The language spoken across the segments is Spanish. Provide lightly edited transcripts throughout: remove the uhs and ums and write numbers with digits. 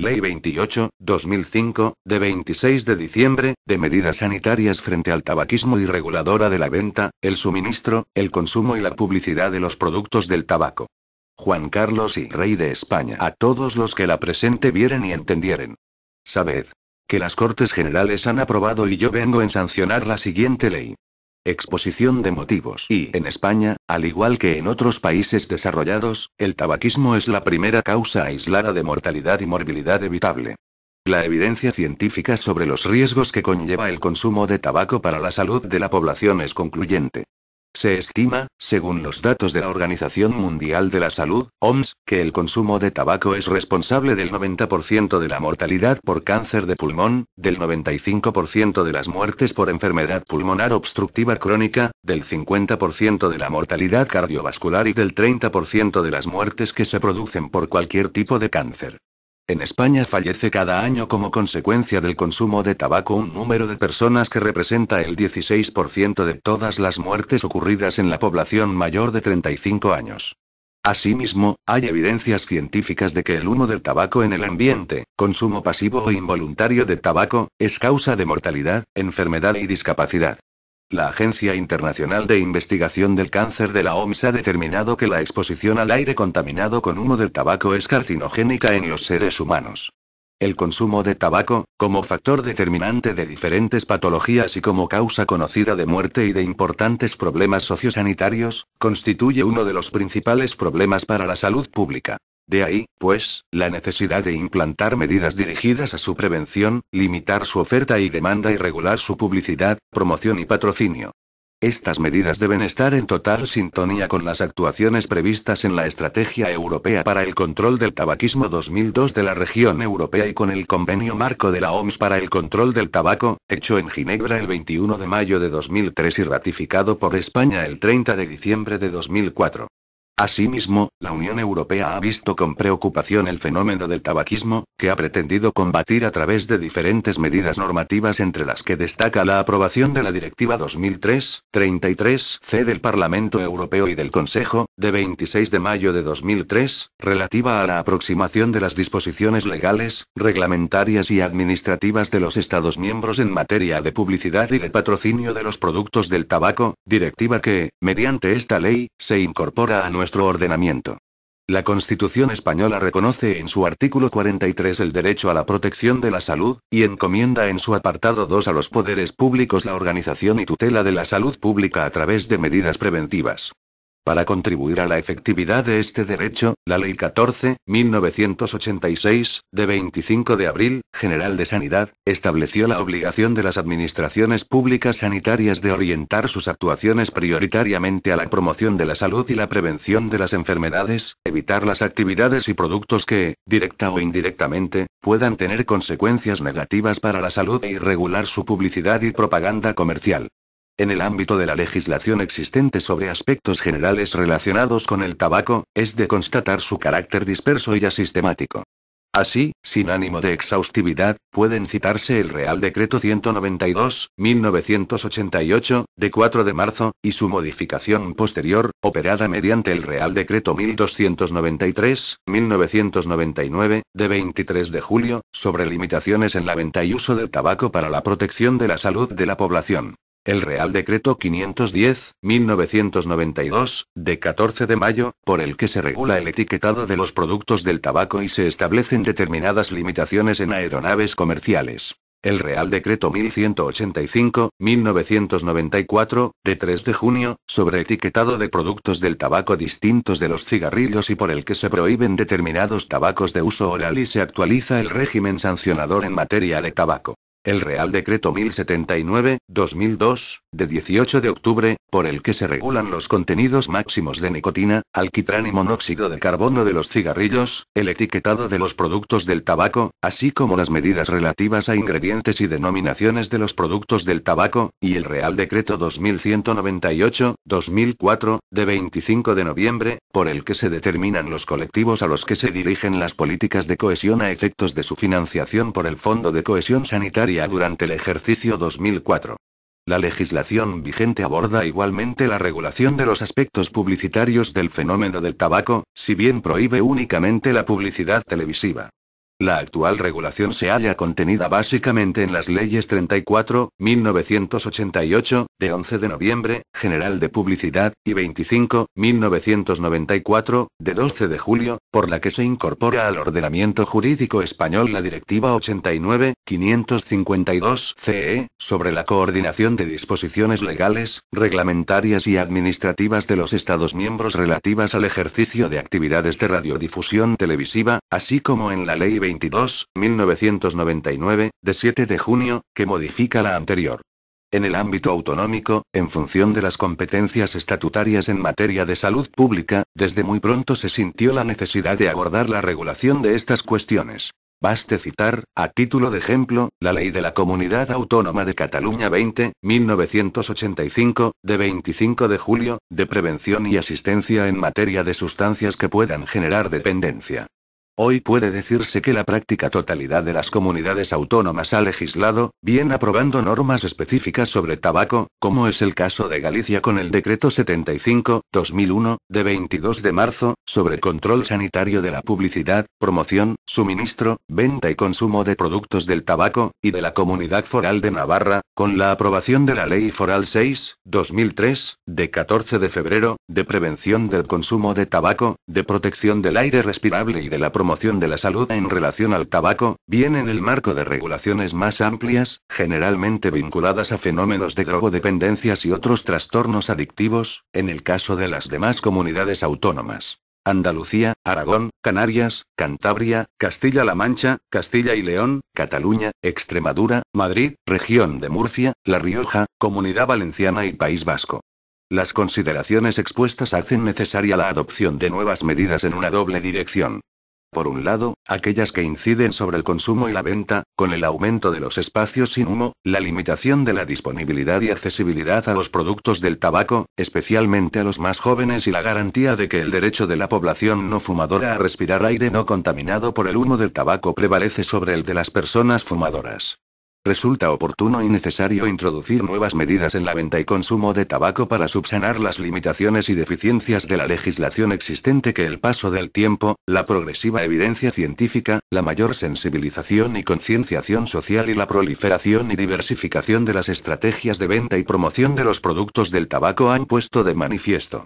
Ley 28/2005, de 26 de diciembre, de medidas sanitarias frente al tabaquismo y reguladora de la venta, el suministro, el consumo y la publicidad de los productos del tabaco. Juan Carlos y Rey de España. A todos los que la presente vieren y entendieren. Sabed que las Cortes Generales han aprobado y yo vengo en sancionar la siguiente ley. Exposición de motivos. Y en España, al igual que en otros países desarrollados, el tabaquismo es la primera causa aislada de mortalidad y morbilidad evitable. La evidencia científica sobre los riesgos que conlleva el consumo de tabaco para la salud de la población es concluyente. Se estima, según los datos de la Organización Mundial de la Salud, OMS, que el consumo de tabaco es responsable del 90% de la mortalidad por cáncer de pulmón, del 95% de las muertes por enfermedad pulmonar obstructiva crónica, del 50% de la mortalidad cardiovascular y del 30% de las muertes que se producen por cualquier tipo de cáncer. En España fallece cada año como consecuencia del consumo de tabaco un número de personas que representa el 16% de todas las muertes ocurridas en la población mayor de 35 años. Asimismo, hay evidencias científicas de que el humo del tabaco en el ambiente, consumo pasivo o involuntario de tabaco, es causa de mortalidad, enfermedad y discapacidad. La Agencia Internacional de Investigación del Cáncer de la OMS ha determinado que la exposición al aire contaminado con humo del tabaco es carcinogénica en los seres humanos. El consumo de tabaco, como factor determinante de diferentes patologías y como causa conocida de muerte y de importantes problemas sociosanitarios, constituye uno de los principales problemas para la salud pública. De ahí, pues, la necesidad de implantar medidas dirigidas a su prevención, limitar su oferta y demanda y regular su publicidad, promoción y patrocinio. Estas medidas deben estar en total sintonía con las actuaciones previstas en la Estrategia Europea para el Control del Tabaquismo 2002 de la región europea y con el Convenio Marco de la OMS para el Control del Tabaco, hecho en Ginebra el 21 de mayo de 2003 y ratificado por España el 30 de diciembre de 2004. Asimismo, la Unión Europea ha visto con preocupación el fenómeno del tabaquismo, que ha pretendido combatir a través de diferentes medidas normativas entre las que destaca la aprobación de la Directiva 2003/33/C del Parlamento Europeo y del Consejo, de 26 de mayo de 2003, relativa a la aproximación de las disposiciones legales, reglamentarias y administrativas de los Estados miembros en materia de publicidad y de patrocinio de los productos del tabaco, directiva que, mediante esta ley, se incorpora a nuestro ordenamiento. La Constitución española reconoce en su artículo 43 el derecho a la protección de la salud, y encomienda en su apartado 2 a los poderes públicos la organización y tutela de la salud pública a través de medidas preventivas. Para contribuir a la efectividad de este derecho, la Ley 14/1986, de 25 de abril, General de Sanidad, estableció la obligación de las administraciones públicas sanitarias de orientar sus actuaciones prioritariamente a la promoción de la salud y la prevención de las enfermedades, evitar las actividades y productos que, directa o indirectamente, puedan tener consecuencias negativas para la salud y regular su publicidad y propaganda comercial. En el ámbito de la legislación existente sobre aspectos generales relacionados con el tabaco, es de constatar su carácter disperso y asistemático. Así, sin ánimo de exhaustividad, pueden citarse el Real Decreto 192/1988, de 4 de marzo, y su modificación posterior, operada mediante el Real Decreto 1293/1999, de 23 de julio, sobre limitaciones en la venta y uso del tabaco para la protección de la salud de la población. El Real Decreto 510/1992, de 14 de mayo, por el que se regula el etiquetado de los productos del tabaco y se establecen determinadas limitaciones en aeronaves comerciales. El Real Decreto 1185/1994, de 3 de junio, sobre etiquetado de productos del tabaco distintos de los cigarrillos y por el que se prohíben determinados tabacos de uso oral y se actualiza el régimen sancionador en materia de tabaco. El Real Decreto 1079/2002, de 18 de octubre, por el que se regulan los contenidos máximos de nicotina, alquitrán y monóxido de carbono de los cigarrillos, el etiquetado de los productos del tabaco, así como las medidas relativas a ingredientes y denominaciones de los productos del tabaco, y el Real Decreto 2198/2004, de 25 de noviembre, por el que se determinan los colectivos a los que se dirigen las políticas de cohesión a efectos de su financiación por el Fondo de Cohesión Sanitaria durante el ejercicio 2004. La legislación vigente aborda igualmente la regulación de los aspectos publicitarios del fenómeno del tabaco, si bien prohíbe únicamente la publicidad televisiva. La actual regulación se halla contenida básicamente en las leyes 34, 1988, de 11 de noviembre, General de Publicidad, y 25, 1994, de 12 de julio, por la que se incorpora al ordenamiento jurídico español la Directiva 89, 552 CE, sobre la coordinación de disposiciones legales, reglamentarias y administrativas de los Estados miembros relativas al ejercicio de actividades de radiodifusión televisiva, así como en la Ley 22, 1999, de 7 de junio, que modifica la anterior. En el ámbito autonómico, en función de las competencias estatutarias en materia de salud pública, desde muy pronto se sintió la necesidad de abordar la regulación de estas cuestiones. Baste citar, a título de ejemplo, la Ley de la Comunidad Autónoma de Cataluña 20, 1985, de 25 de julio, de prevención y asistencia en materia de sustancias que puedan generar dependencia. Hoy puede decirse que la práctica totalidad de las comunidades autónomas ha legislado, bien aprobando normas específicas sobre tabaco, como es el caso de Galicia con el Decreto 75/2001, de 22 de marzo, sobre control sanitario de la publicidad, promoción, suministro, venta y consumo de productos del tabaco, y de la Comunidad Foral de Navarra, con la aprobación de la Ley Foral 6/2003, de 14 de febrero, de prevención del consumo de tabaco, de protección del aire respirable y de la promoción de la salud en relación al tabaco, bien en el marco de regulaciones más amplias, generalmente vinculadas a fenómenos de drogodependencias y otros trastornos adictivos, en el caso de las demás comunidades autónomas. Andalucía, Aragón, Canarias, Cantabria, Castilla-La Mancha, Castilla y León, Cataluña, Extremadura, Madrid, Región de Murcia, La Rioja, Comunidad Valenciana y País Vasco. Las consideraciones expuestas hacen necesaria la adopción de nuevas medidas en una doble dirección. Por un lado, aquellas que inciden sobre el consumo y la venta, con el aumento de los espacios sin humo, la limitación de la disponibilidad y accesibilidad a los productos del tabaco, especialmente a los más jóvenes, y la garantía de que el derecho de la población no fumadora a respirar aire no contaminado por el humo del tabaco prevalece sobre el de las personas fumadoras. Resulta oportuno y necesario introducir nuevas medidas en la venta y consumo de tabaco para subsanar las limitaciones y deficiencias de la legislación existente que el paso del tiempo, la progresiva evidencia científica, la mayor sensibilización y concienciación social y la proliferación y diversificación de las estrategias de venta y promoción de los productos del tabaco han puesto de manifiesto.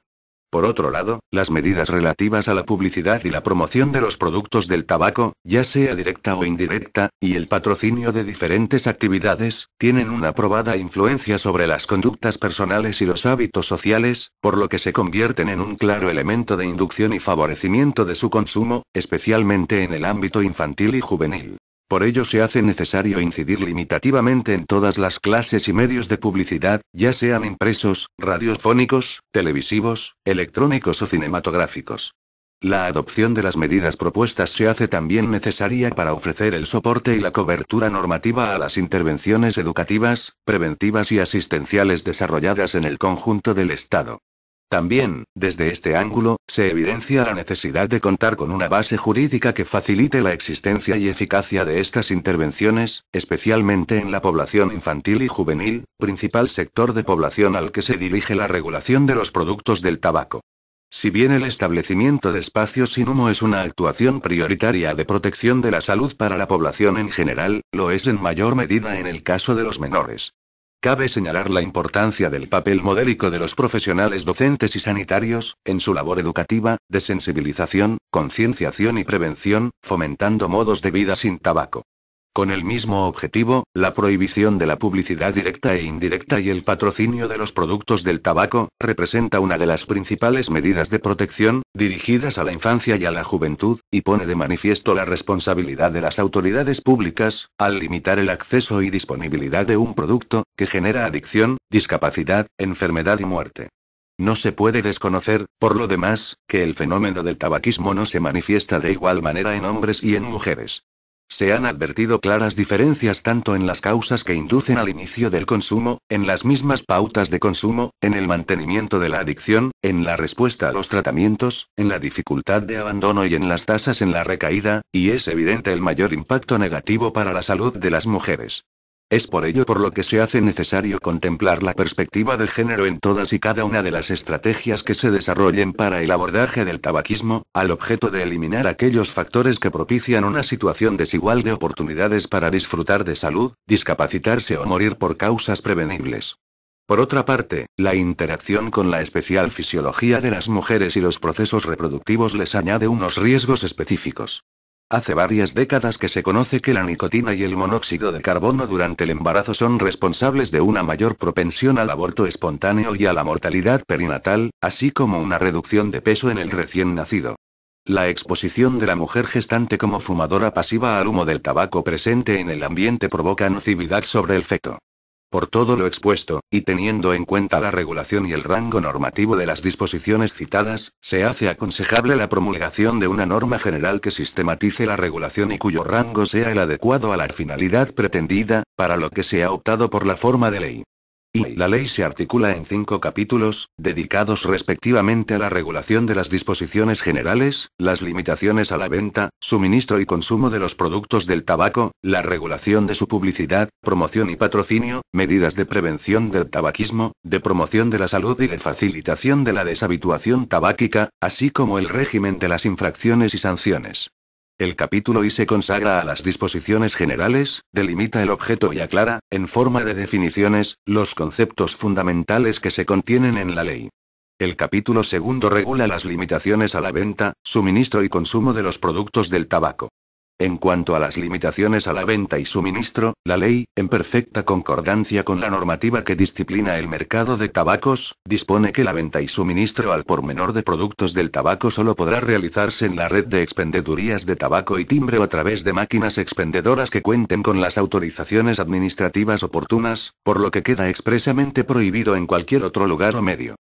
Por otro lado, las medidas relativas a la publicidad y la promoción de los productos del tabaco, ya sea directa o indirecta, y el patrocinio de diferentes actividades, tienen una probada influencia sobre las conductas personales y los hábitos sociales, por lo que se convierten en un claro elemento de inducción y favorecimiento de su consumo, especialmente en el ámbito infantil y juvenil. Por ello se hace necesario incidir limitativamente en todas las clases y medios de publicidad, ya sean impresos, radiofónicos, televisivos, electrónicos o cinematográficos. La adopción de las medidas propuestas se hace también necesaria para ofrecer el soporte y la cobertura normativa a las intervenciones educativas, preventivas y asistenciales desarrolladas en el conjunto del Estado. También, desde este ángulo, se evidencia la necesidad de contar con una base jurídica que facilite la existencia y eficacia de estas intervenciones, especialmente en la población infantil y juvenil, principal sector de población al que se dirige la regulación de los productos del tabaco. Si bien el establecimiento de espacios sin humo es una actuación prioritaria de protección de la salud para la población en general, lo es en mayor medida en el caso de los menores. Cabe señalar la importancia del papel modélico de los profesionales docentes y sanitarios, en su labor educativa, de sensibilización, concienciación y prevención, fomentando modos de vida sin tabaco. Con el mismo objetivo, la prohibición de la publicidad directa e indirecta y el patrocinio de los productos del tabaco, representa una de las principales medidas de protección, dirigidas a la infancia y a la juventud, y pone de manifiesto la responsabilidad de las autoridades públicas, al limitar el acceso y disponibilidad de un producto, que genera adicción, discapacidad, enfermedad y muerte. No se puede desconocer, por lo demás, que el fenómeno del tabaquismo no se manifiesta de igual manera en hombres y en mujeres. Se han advertido claras diferencias tanto en las causas que inducen al inicio del consumo, en las mismas pautas de consumo, en el mantenimiento de la adicción, en la respuesta a los tratamientos, en la dificultad de abandono y en las tasas en la recaída, y es evidente el mayor impacto negativo para la salud de las mujeres. Es por ello por lo que se hace necesario contemplar la perspectiva de género en todas y cada una de las estrategias que se desarrollen para el abordaje del tabaquismo, al objeto de eliminar aquellos factores que propician una situación desigual de oportunidades para disfrutar de salud, discapacitarse o morir por causas prevenibles. Por otra parte, la interacción con la especial fisiología de las mujeres y los procesos reproductivos les añade unos riesgos específicos. Hace varias décadas que se conoce que la nicotina y el monóxido de carbono durante el embarazo son responsables de una mayor propensión al aborto espontáneo y a la mortalidad perinatal, así como una reducción de peso en el recién nacido. La exposición de la mujer gestante como fumadora pasiva al humo del tabaco presente en el ambiente provoca nocividad sobre el feto. Por todo lo expuesto, y teniendo en cuenta la regulación y el rango normativo de las disposiciones citadas, se hace aconsejable la promulgación de una norma general que sistematice la regulación y cuyo rango sea el adecuado a la finalidad pretendida, para lo que se ha optado por la forma de ley. Y la ley se articula en 5 capítulos, dedicados respectivamente a la regulación de las disposiciones generales, las limitaciones a la venta, suministro y consumo de los productos del tabaco, la regulación de su publicidad, promoción y patrocinio, medidas de prevención del tabaquismo, de promoción de la salud y de facilitación de la deshabituación tabáquica, así como el régimen de las infracciones y sanciones. El capítulo I se consagra a las disposiciones generales, delimita el objeto y aclara, en forma de definiciones, los conceptos fundamentales que se contienen en la ley. El capítulo II regula las limitaciones a la venta, suministro y consumo de los productos del tabaco. En cuanto a las limitaciones a la venta y suministro, la ley, en perfecta concordancia con la normativa que disciplina el mercado de tabacos, dispone que la venta y suministro al por menor de productos del tabaco solo podrá realizarse en la red de expendedurías de tabaco y timbre o a través de máquinas expendedoras que cuenten con las autorizaciones administrativas oportunas, por lo que queda expresamente prohibido en cualquier otro lugar o medio.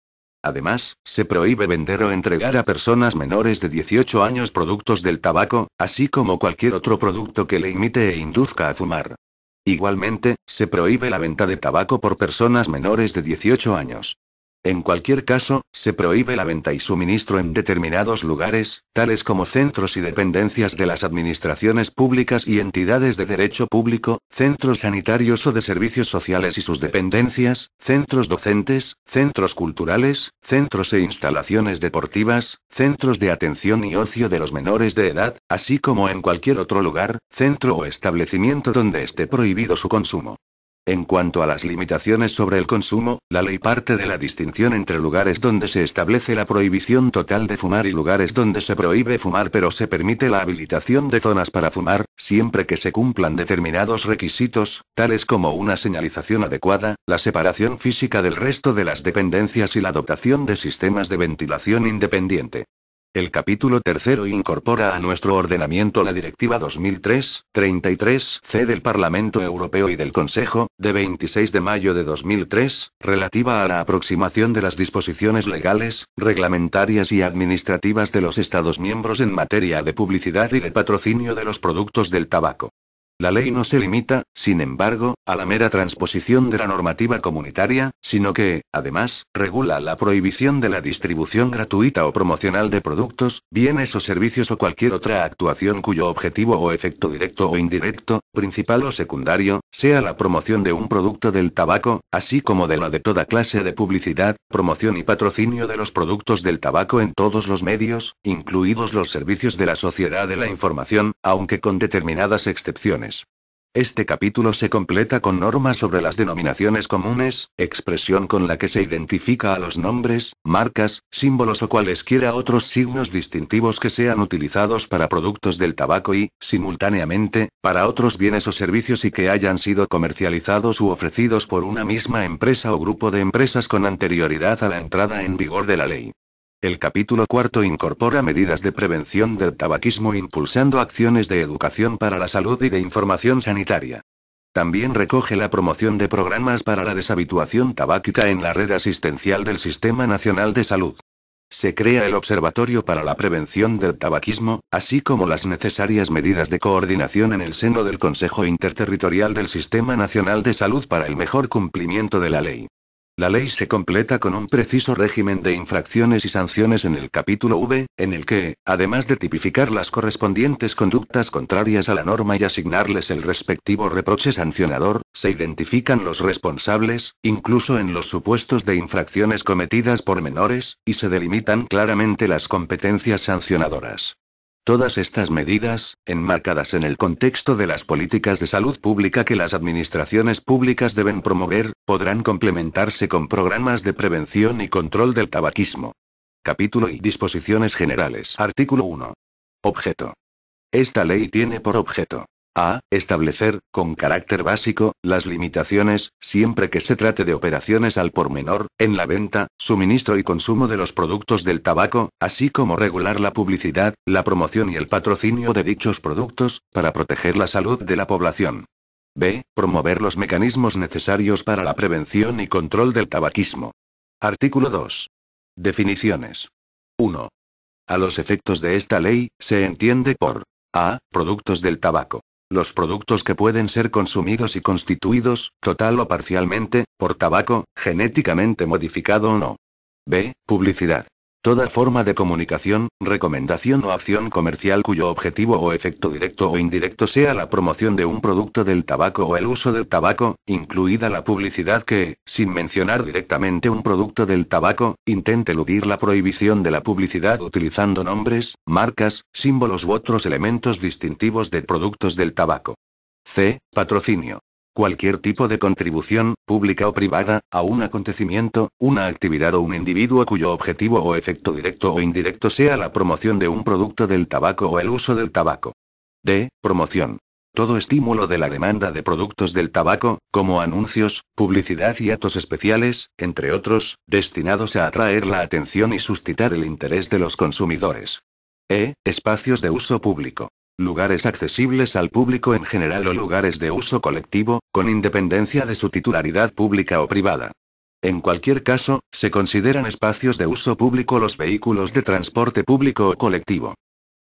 Además, se prohíbe vender o entregar a personas menores de 18 años productos del tabaco, así como cualquier otro producto que le imite e induzca a fumar. Igualmente, se prohíbe la venta de tabaco por personas menores de 18 años. En cualquier caso, se prohíbe la venta y suministro en determinados lugares, tales como centros y dependencias de las administraciones públicas y entidades de derecho público, centros sanitarios o de servicios sociales y sus dependencias, centros docentes, centros culturales, centros e instalaciones deportivas, centros de atención y ocio de los menores de edad, así como en cualquier otro lugar, centro o establecimiento donde esté prohibido su consumo. En cuanto a las limitaciones sobre el consumo, la ley parte de la distinción entre lugares donde se establece la prohibición total de fumar y lugares donde se prohíbe fumar pero se permite la habilitación de zonas para fumar, siempre que se cumplan determinados requisitos, tales como una señalización adecuada, la separación física del resto de las dependencias y la dotación de sistemas de ventilación independiente. El capítulo tercero incorpora a nuestro ordenamiento la Directiva 2003/33/C del Parlamento Europeo y del Consejo, de 26 de mayo de 2003, relativa a la aproximación de las disposiciones legales, reglamentarias y administrativas de los Estados miembros en materia de publicidad y de patrocinio de los productos del tabaco. La ley no se limita, sin embargo, a la mera transposición de la normativa comunitaria, sino que, además, regula la prohibición de la distribución gratuita o promocional de productos, bienes o servicios o cualquier otra actuación cuyo objetivo o efecto directo o indirecto, principal o secundario, sea la promoción de un producto del tabaco, así como de la de toda clase de publicidad, promoción y patrocinio de los productos del tabaco en todos los medios, incluidos los servicios de la sociedad de la información, aunque con determinadas excepciones. Este capítulo se completa con normas sobre las denominaciones comunes, expresión con la que se identifica a los nombres, marcas, símbolos o cualesquiera otros signos distintivos que sean utilizados para productos del tabaco y, simultáneamente, para otros bienes o servicios y que hayan sido comercializados u ofrecidos por una misma empresa o grupo de empresas con anterioridad a la entrada en vigor de la ley. El capítulo cuarto incorpora medidas de prevención del tabaquismo impulsando acciones de educación para la salud y de información sanitaria. También recoge la promoción de programas para la deshabituación tabáquica en la red asistencial del Sistema Nacional de Salud. Se crea el Observatorio para la Prevención del Tabaquismo, así como las necesarias medidas de coordinación en el seno del Consejo Interterritorial del Sistema Nacional de Salud para el mejor cumplimiento de la ley. La ley se completa con un preciso régimen de infracciones y sanciones en el capítulo V, en el que, además de tipificar las correspondientes conductas contrarias a la norma y asignarles el respectivo reproche sancionador, se identifican los responsables, incluso en los supuestos de infracciones cometidas por menores, y se delimitan claramente las competencias sancionadoras. Todas estas medidas, enmarcadas en el contexto de las políticas de salud pública que las administraciones públicas deben promover, podrán complementarse con programas de prevención y control del tabaquismo. Capítulo y disposiciones generales. Artículo 1. Objeto. Esta ley tiene por objeto: a. Establecer, con carácter básico, las limitaciones, siempre que se trate de operaciones al por menor, en la venta, suministro y consumo de los productos del tabaco, así como regular la publicidad, la promoción y el patrocinio de dichos productos, para proteger la salud de la población. b. Promover los mecanismos necesarios para la prevención y control del tabaquismo. Artículo 2. Definiciones. 1. A los efectos de esta ley, se entiende por a. Productos del tabaco: los productos que pueden ser consumidos y constituidos, total o parcialmente, por tabaco, genéticamente modificado o no. b. Publicidad: toda forma de comunicación, recomendación o acción comercial cuyo objetivo o efecto directo o indirecto sea la promoción de un producto del tabaco o el uso del tabaco, incluida la publicidad que, sin mencionar directamente un producto del tabaco, intente eludir la prohibición de la publicidad utilizando nombres, marcas, símbolos u otros elementos distintivos de productos del tabaco. c. Patrocinio: cualquier tipo de contribución, pública o privada, a un acontecimiento, una actividad o un individuo cuyo objetivo o efecto directo o indirecto sea la promoción de un producto del tabaco o el uso del tabaco. d. Promoción: todo estímulo de la demanda de productos del tabaco, como anuncios, publicidad y actos especiales, entre otros, destinados a atraer la atención y suscitar el interés de los consumidores. e. Espacios de uso público: lugares accesibles al público en general o lugares de uso colectivo, con independencia de su titularidad pública o privada. En cualquier caso, se consideran espacios de uso público los vehículos de transporte público o colectivo.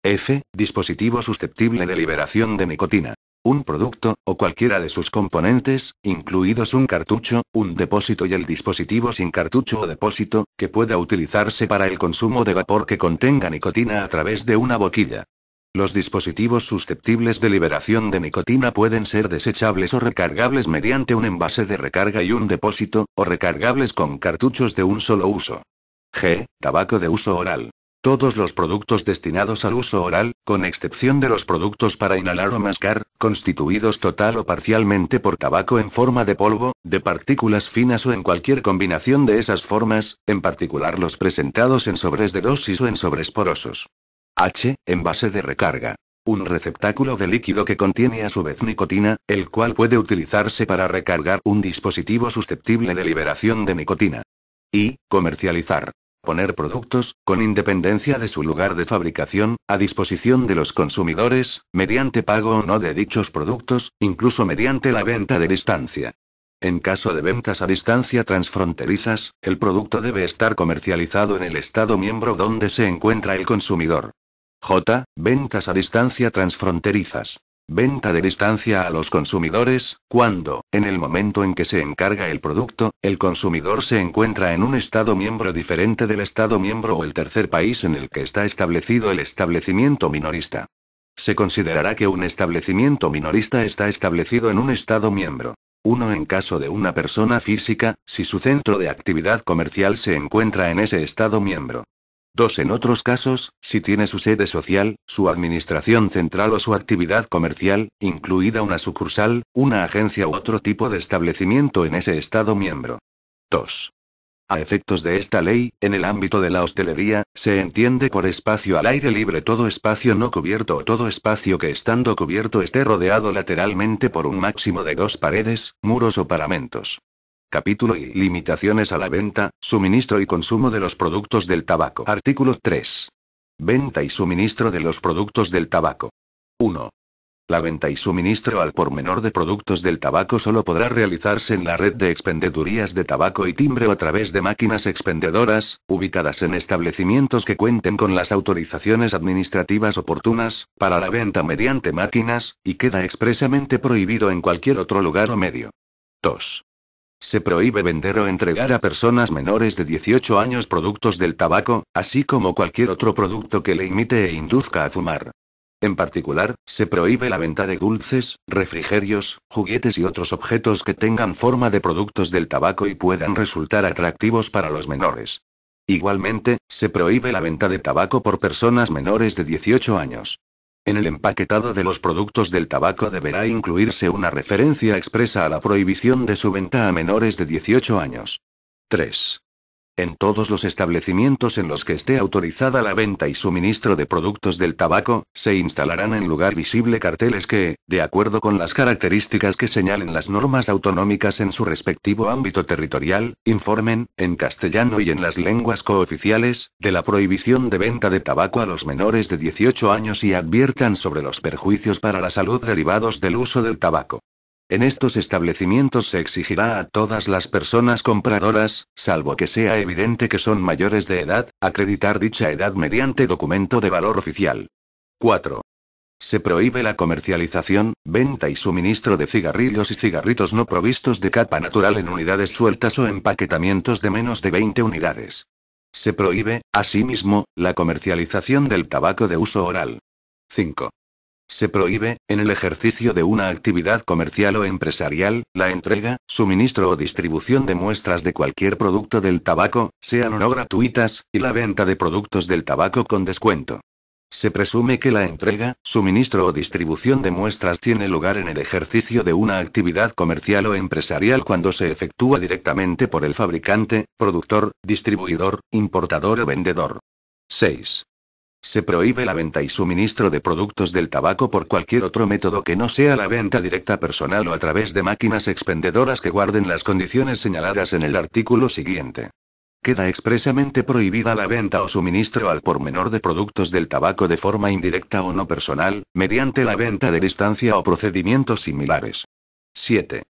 f. Dispositivo susceptible de liberación de nicotina: un producto, o cualquiera de sus componentes, incluidos un cartucho, un depósito y el dispositivo sin cartucho o depósito, que pueda utilizarse para el consumo de vapor que contenga nicotina a través de una boquilla. Los dispositivos susceptibles de liberación de nicotina pueden ser desechables o recargables mediante un envase de recarga y un depósito, o recargables con cartuchos de un solo uso. g. Tabaco de uso oral: todos los productos destinados al uso oral, con excepción de los productos para inhalar o mascar, constituidos total o parcialmente por tabaco en forma de polvo, de partículas finas o en cualquier combinación de esas formas, en particular los presentados en sobres de dosis o en sobres porosos. h. Envase de recarga: un receptáculo de líquido que contiene a su vez nicotina, el cual puede utilizarse para recargar un dispositivo susceptible de liberación de nicotina. y. Comercializar: poner productos, con independencia de su lugar de fabricación, a disposición de los consumidores, mediante pago o no de dichos productos, incluso mediante la venta de distancia. En caso de ventas a distancia transfronterizas, el producto debe estar comercializado en el Estado miembro donde se encuentra el consumidor. j. Ventas a distancia transfronterizas: venta de distancia a los consumidores, cuando, en el momento en que se encarga el producto, el consumidor se encuentra en un Estado miembro diferente del Estado miembro o el tercer país en el que está establecido el establecimiento minorista. Se considerará que un establecimiento minorista está establecido en un Estado miembro. 1. En caso de una persona física, si su centro de actividad comercial se encuentra en ese Estado miembro. 2. En otros casos, si tiene su sede social, su administración central o su actividad comercial, incluida una sucursal, una agencia u otro tipo de establecimiento en ese Estado miembro. 2. A efectos de esta ley, en el ámbito de la hostelería, se entiende por espacio al aire libre todo espacio no cubierto o todo espacio que estando cubierto esté rodeado lateralmente por un máximo de 2 paredes, muros o paramentos. Capítulo y limitaciones a la venta, suministro y consumo de los productos del tabaco. Artículo 3. Venta y suministro de los productos del tabaco. 1. La venta y suministro al por menor de productos del tabaco solo podrá realizarse en la red de expendedurías de tabaco y timbre o a través de máquinas expendedoras, ubicadas en establecimientos que cuenten con las autorizaciones administrativas oportunas, para la venta mediante máquinas, y queda expresamente prohibido en cualquier otro lugar o medio. 2. Se prohíbe vender o entregar a personas menores de 18 años productos del tabaco, así como cualquier otro producto que le imite e induzca a fumar. En particular, se prohíbe la venta de dulces, refrigerios, juguetes y otros objetos que tengan forma de productos del tabaco y puedan resultar atractivos para los menores. Igualmente, se prohíbe la venta de tabaco por personas menores de 18 años. En el empaquetado de los productos del tabaco deberá incluirse una referencia expresa a la prohibición de su venta a menores de 18 años. 3. En todos los establecimientos en los que esté autorizada la venta y suministro de productos del tabaco, se instalarán en lugar visible carteles que, de acuerdo con las características que señalen las normas autonómicas en su respectivo ámbito territorial, informen, en castellano y en las lenguas cooficiales, de la prohibición de venta de tabaco a los menores de 18 años y adviertan sobre los perjuicios para la salud derivados del uso del tabaco. En estos establecimientos se exigirá a todas las personas compradoras, salvo que sea evidente que son mayores de edad, acreditar dicha edad mediante documento de valor oficial. 4. Se prohíbe la comercialización, venta y suministro de cigarrillos y cigarritos no provistos de capa natural en unidades sueltas o empaquetamientos de menos de 20 unidades. Se prohíbe, asimismo, la comercialización del tabaco de uso oral. 5. Se prohíbe, en el ejercicio de una actividad comercial o empresarial, la entrega, suministro o distribución de muestras de cualquier producto del tabaco, sean o no gratuitas, y la venta de productos del tabaco con descuento. Se presume que la entrega, suministro o distribución de muestras tiene lugar en el ejercicio de una actividad comercial o empresarial cuando se efectúa directamente por el fabricante, productor, distribuidor, importador o vendedor. 6. Se prohíbe la venta y suministro de productos del tabaco por cualquier otro método que no sea la venta directa personal o a través de máquinas expendedoras que guarden las condiciones señaladas en el artículo siguiente. Queda expresamente prohibida la venta o suministro al por menor de productos del tabaco de forma indirecta o no personal, mediante la venta de distancia o procedimientos similares. 7.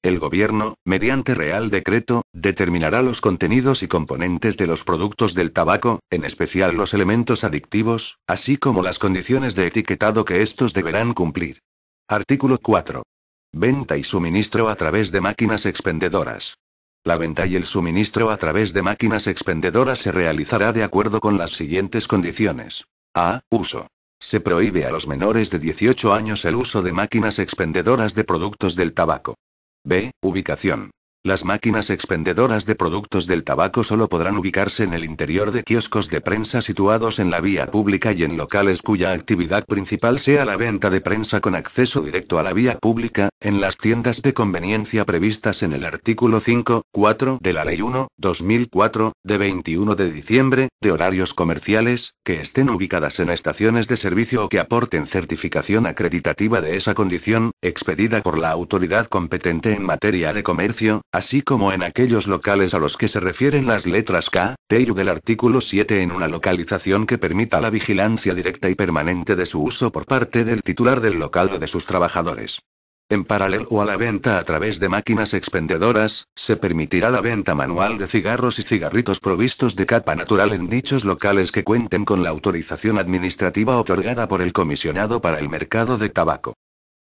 El Gobierno, mediante Real Decreto, determinará los contenidos y componentes de los productos del tabaco, en especial los elementos adictivos, así como las condiciones de etiquetado que estos deberán cumplir. Artículo 4. Venta y suministro a través de máquinas expendedoras. La venta y el suministro a través de máquinas expendedoras se realizará de acuerdo con las siguientes condiciones. A. Uso. Se prohíbe a los menores de 18 años el uso de máquinas expendedoras de productos del tabaco. B. Ubicación. Las máquinas expendedoras de productos del tabaco solo podrán ubicarse en el interior de kioscos de prensa situados en la vía pública y en locales cuya actividad principal sea la venta de prensa con acceso directo a la vía pública, en las tiendas de conveniencia previstas en el artículo 5.4 de la Ley 1/2004, de 21 de diciembre, de horarios comerciales, que estén ubicadas en estaciones de servicio o que aporten certificación acreditativa de esa condición, expedida por la autoridad competente en materia de comercio, así como en aquellos locales a los que se refieren las letras K, T y U del artículo 7 en una localización que permita la vigilancia directa y permanente de su uso por parte del titular del local o de sus trabajadores. En paralelo a la venta a través de máquinas expendedoras, se permitirá la venta manual de cigarros y cigarritos provistos de capa natural en dichos locales que cuenten con la autorización administrativa otorgada por el Comisionado para el Mercado de Tabaco.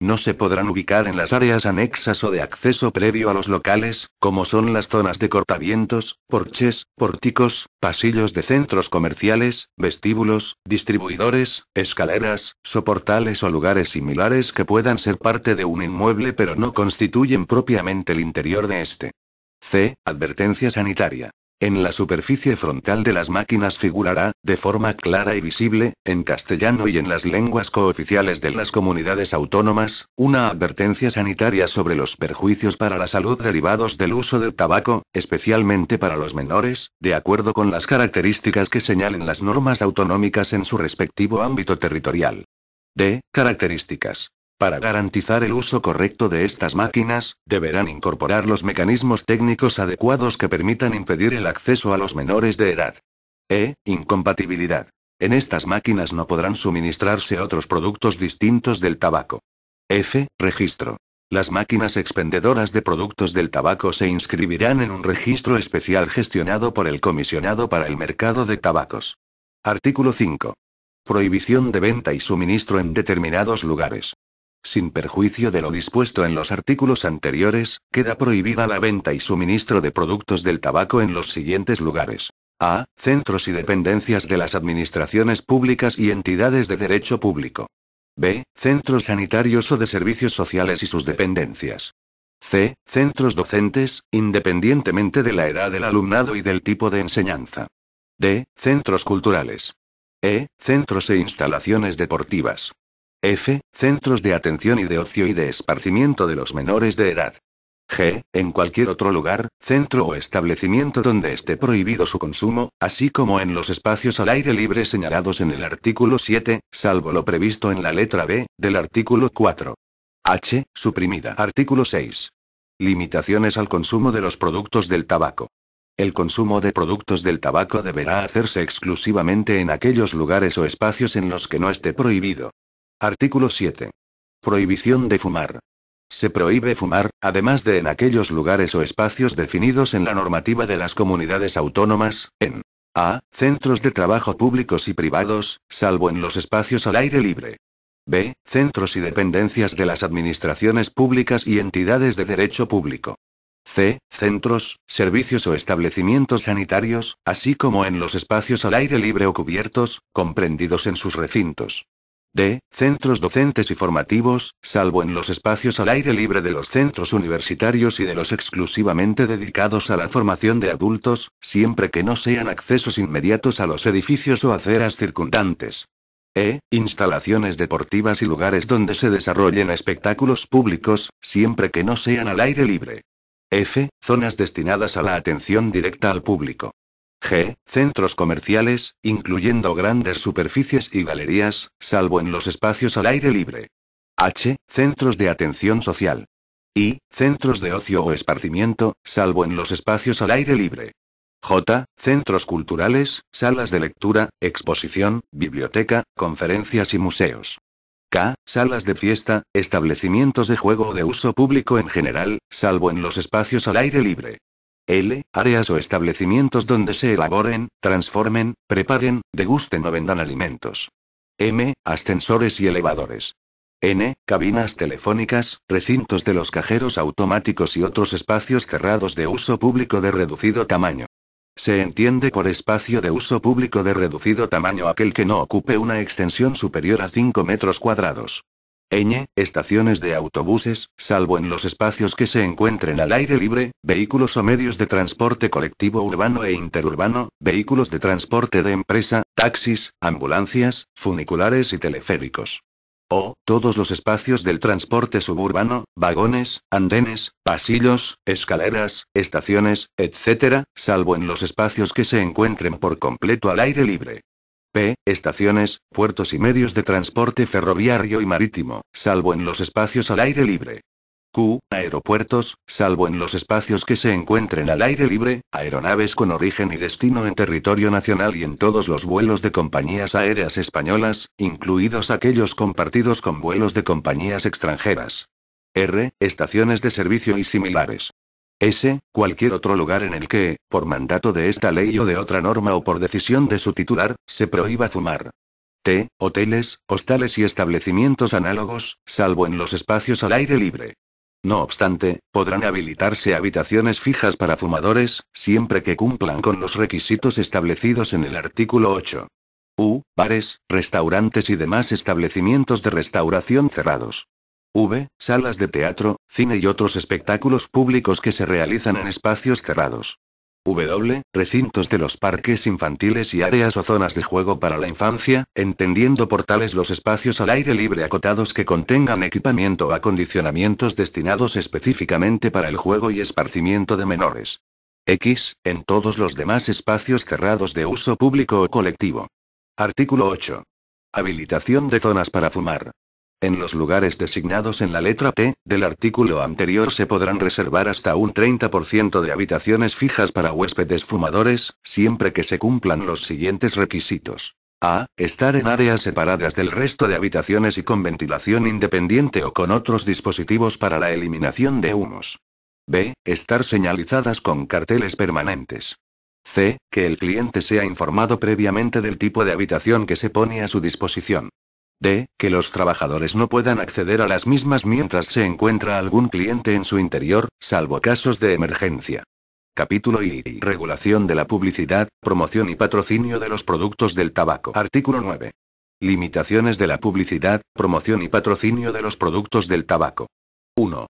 No se podrán ubicar en las áreas anexas o de acceso previo a los locales, como son las zonas de cortavientos, porches, pórticos, pasillos de centros comerciales, vestíbulos, distribuidores, escaleras, soportales o lugares similares que puedan ser parte de un inmueble pero no constituyen propiamente el interior de este. C. Advertencia sanitaria. En la superficie frontal de las máquinas figurará, de forma clara y visible, en castellano y en las lenguas cooficiales de las comunidades autónomas, una advertencia sanitaria sobre los perjuicios para la salud derivados del uso del tabaco, especialmente para los menores, de acuerdo con las características que señalen las normas autonómicas en su respectivo ámbito territorial. D. Características. Para garantizar el uso correcto de estas máquinas, deberán incorporar los mecanismos técnicos adecuados que permitan impedir el acceso a los menores de edad. E. Incompatibilidad. En estas máquinas no podrán suministrarse otros productos distintos del tabaco. F. Registro. Las máquinas expendedoras de productos del tabaco se inscribirán en un registro especial gestionado por el Comisionado para el Mercado de Tabacos. Artículo 5. Prohibición de venta y suministro en determinados lugares. Sin perjuicio de lo dispuesto en los artículos anteriores, queda prohibida la venta y suministro de productos del tabaco en los siguientes lugares. A. Centros y dependencias de las administraciones públicas y entidades de derecho público. B. Centros sanitarios o de servicios sociales y sus dependencias. C. Centros docentes, independientemente de la edad del alumnado y del tipo de enseñanza. D. Centros culturales. E. Centros e instalaciones deportivas. F. Centros de atención y de ocio y de esparcimiento de los menores de edad. G. En cualquier otro lugar, centro o establecimiento donde esté prohibido su consumo, así como en los espacios al aire libre señalados en el artículo 7, salvo lo previsto en la letra B, del artículo 4. H. Suprimida. Artículo 6. Limitaciones al consumo de los productos del tabaco. El consumo de productos del tabaco deberá hacerse exclusivamente en aquellos lugares o espacios en los que no esté prohibido. Artículo 7. Prohibición de fumar. Se prohíbe fumar, además de en aquellos lugares o espacios definidos en la normativa de las comunidades autónomas, en A. Centros de trabajo públicos y privados, salvo en los espacios al aire libre. B. Centros y dependencias de las administraciones públicas y entidades de derecho público. C. Centros, servicios o establecimientos sanitarios, así como en los espacios al aire libre o cubiertos, comprendidos en sus recintos. D. Centros docentes y formativos, salvo en los espacios al aire libre de los centros universitarios y de los exclusivamente dedicados a la formación de adultos, siempre que no sean accesos inmediatos a los edificios o aceras circundantes. E. Instalaciones deportivas y lugares donde se desarrollen espectáculos públicos, siempre que no sean al aire libre. F. Zonas destinadas a la atención directa al público. G. Centros comerciales, incluyendo grandes superficies y galerías, salvo en los espacios al aire libre. H. Centros de atención social. I. Centros de ocio o esparcimiento, salvo en los espacios al aire libre. J. Centros culturales, salas de lectura, exposición, biblioteca, conferencias y museos. K. Salas de fiesta, establecimientos de juego o de uso público en general, salvo en los espacios al aire libre. L. Áreas o establecimientos donde se elaboren, transformen, preparen, degusten o vendan alimentos. M. Ascensores y elevadores. N. Cabinas telefónicas, recintos de los cajeros automáticos y otros espacios cerrados de uso público de reducido tamaño. Se entiende por espacio de uso público de reducido tamaño aquel que no ocupe una extensión superior a 5 metros cuadrados. Ñ. Estaciones de autobuses, salvo en los espacios que se encuentren al aire libre, vehículos o medios de transporte colectivo urbano e interurbano, vehículos de transporte de empresa, taxis, ambulancias, funiculares y teleféricos. O. Todos los espacios del transporte suburbano, vagones, andenes, pasillos, escaleras, estaciones, etc., salvo en los espacios que se encuentren por completo al aire libre. P. Estaciones, puertos y medios de transporte ferroviario y marítimo, salvo en los espacios al aire libre. Q. Aeropuertos, salvo en los espacios que se encuentren al aire libre, aeronaves con origen y destino en territorio nacional y en todos los vuelos de compañías aéreas españolas, incluidos aquellos compartidos con vuelos de compañías extranjeras. R. Estaciones de servicio y similares. S. Cualquier otro lugar en el que, por mandato de esta ley o de otra norma o por decisión de su titular, se prohíba fumar. T. Hoteles, hostales y establecimientos análogos, salvo en los espacios al aire libre. No obstante, podrán habilitarse habitaciones fijas para fumadores, siempre que cumplan con los requisitos establecidos en el artículo 8. U. Bares, restaurantes y demás establecimientos de restauración cerrados. V. Salas de teatro, cine y otros espectáculos públicos que se realizan en espacios cerrados. W. Recintos de los parques infantiles y áreas o zonas de juego para la infancia, entendiendo por tales los espacios al aire libre acotados que contengan equipamiento o acondicionamientos destinados específicamente para el juego y esparcimiento de menores. X. En todos los demás espacios cerrados de uso público o colectivo. Artículo 8. Habilitación de zonas para fumar. En los lugares designados en la letra T del artículo anterior se podrán reservar hasta un 30% de habitaciones fijas para huéspedes fumadores, siempre que se cumplan los siguientes requisitos. A. Estar en áreas separadas del resto de habitaciones y con ventilación independiente o con otros dispositivos para la eliminación de humos. B. Estar señalizadas con carteles permanentes. C. Que el cliente sea informado previamente del tipo de habitación que se pone a su disposición. D. Que los trabajadores no puedan acceder a las mismas mientras se encuentra algún cliente en su interior, salvo casos de emergencia. Capítulo I. Regulación de la publicidad, promoción y patrocinio de los productos del tabaco. Artículo 9. Limitaciones de la publicidad, promoción y patrocinio de los productos del tabaco. 1.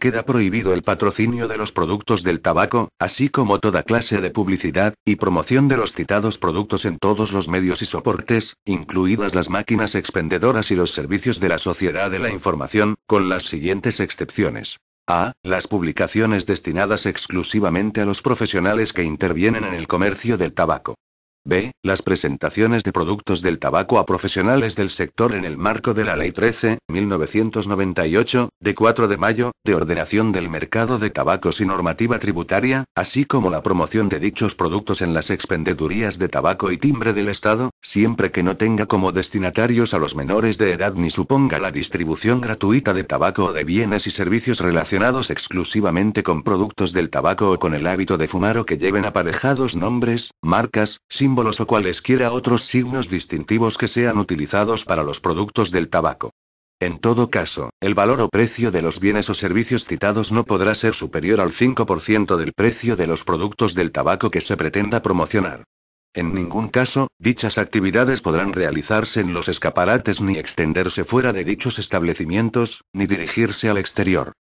Queda prohibido el patrocinio de los productos del tabaco, así como toda clase de publicidad y promoción de los citados productos en todos los medios y soportes, incluidas las máquinas expendedoras y los servicios de la sociedad de la información, con las siguientes excepciones. A. Las publicaciones destinadas exclusivamente a los profesionales que intervienen en el comercio del tabaco. B. Las presentaciones de productos del tabaco a profesionales del sector en el marco de la Ley 13.1998, de 4 de mayo, de ordenación del mercado de tabacos y normativa tributaria, así como la promoción de dichos productos en las expendedurías de tabaco y timbre del Estado, siempre que no tenga como destinatarios a los menores de edad ni suponga la distribución gratuita de tabaco o de bienes y servicios relacionados exclusivamente con productos del tabaco o con el hábito de fumar o que lleven aparejados nombres, marcas, símbolos o cualesquiera otros signos distintivos que sean utilizados para los productos del tabaco. En todo caso, el valor o precio de los bienes o servicios citados no podrá ser superior al 5% del precio de los productos del tabaco que se pretenda promocionar. En ningún caso, dichas actividades podrán realizarse en los escaparates ni extenderse fuera de dichos establecimientos, ni dirigirse al exterior.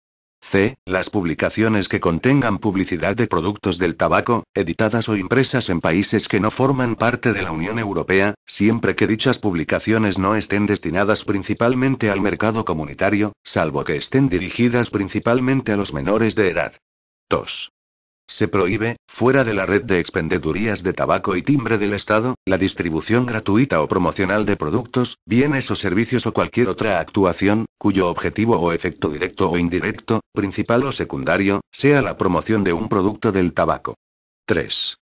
C. Las publicaciones que contengan publicidad de productos del tabaco, editadas o impresas en países que no forman parte de la Unión Europea, siempre que dichas publicaciones no estén destinadas principalmente al mercado comunitario, salvo que estén dirigidas principalmente a los menores de edad. 2. Se prohíbe, fuera de la red de expendedurías de tabaco y timbre del Estado, la distribución gratuita o promocional de productos, bienes o servicios o cualquier otra actuación, cuyo objetivo o efecto directo o indirecto, principal o secundario, sea la promoción de un producto del tabaco. 3.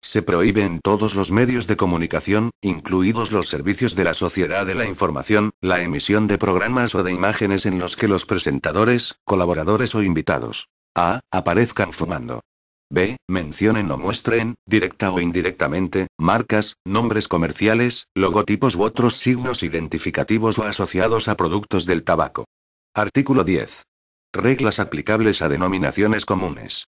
Se prohíbe en todos los medios de comunicación, incluidos los servicios de la sociedad de la información, la emisión de programas o de imágenes en los que los presentadores, colaboradores o invitados A. Aparezcan fumando. B. Mencionen o muestren, directa o indirectamente, marcas, nombres comerciales, logotipos u otros signos identificativos o asociados a productos del tabaco. Artículo 10. Reglas aplicables a denominaciones comunes.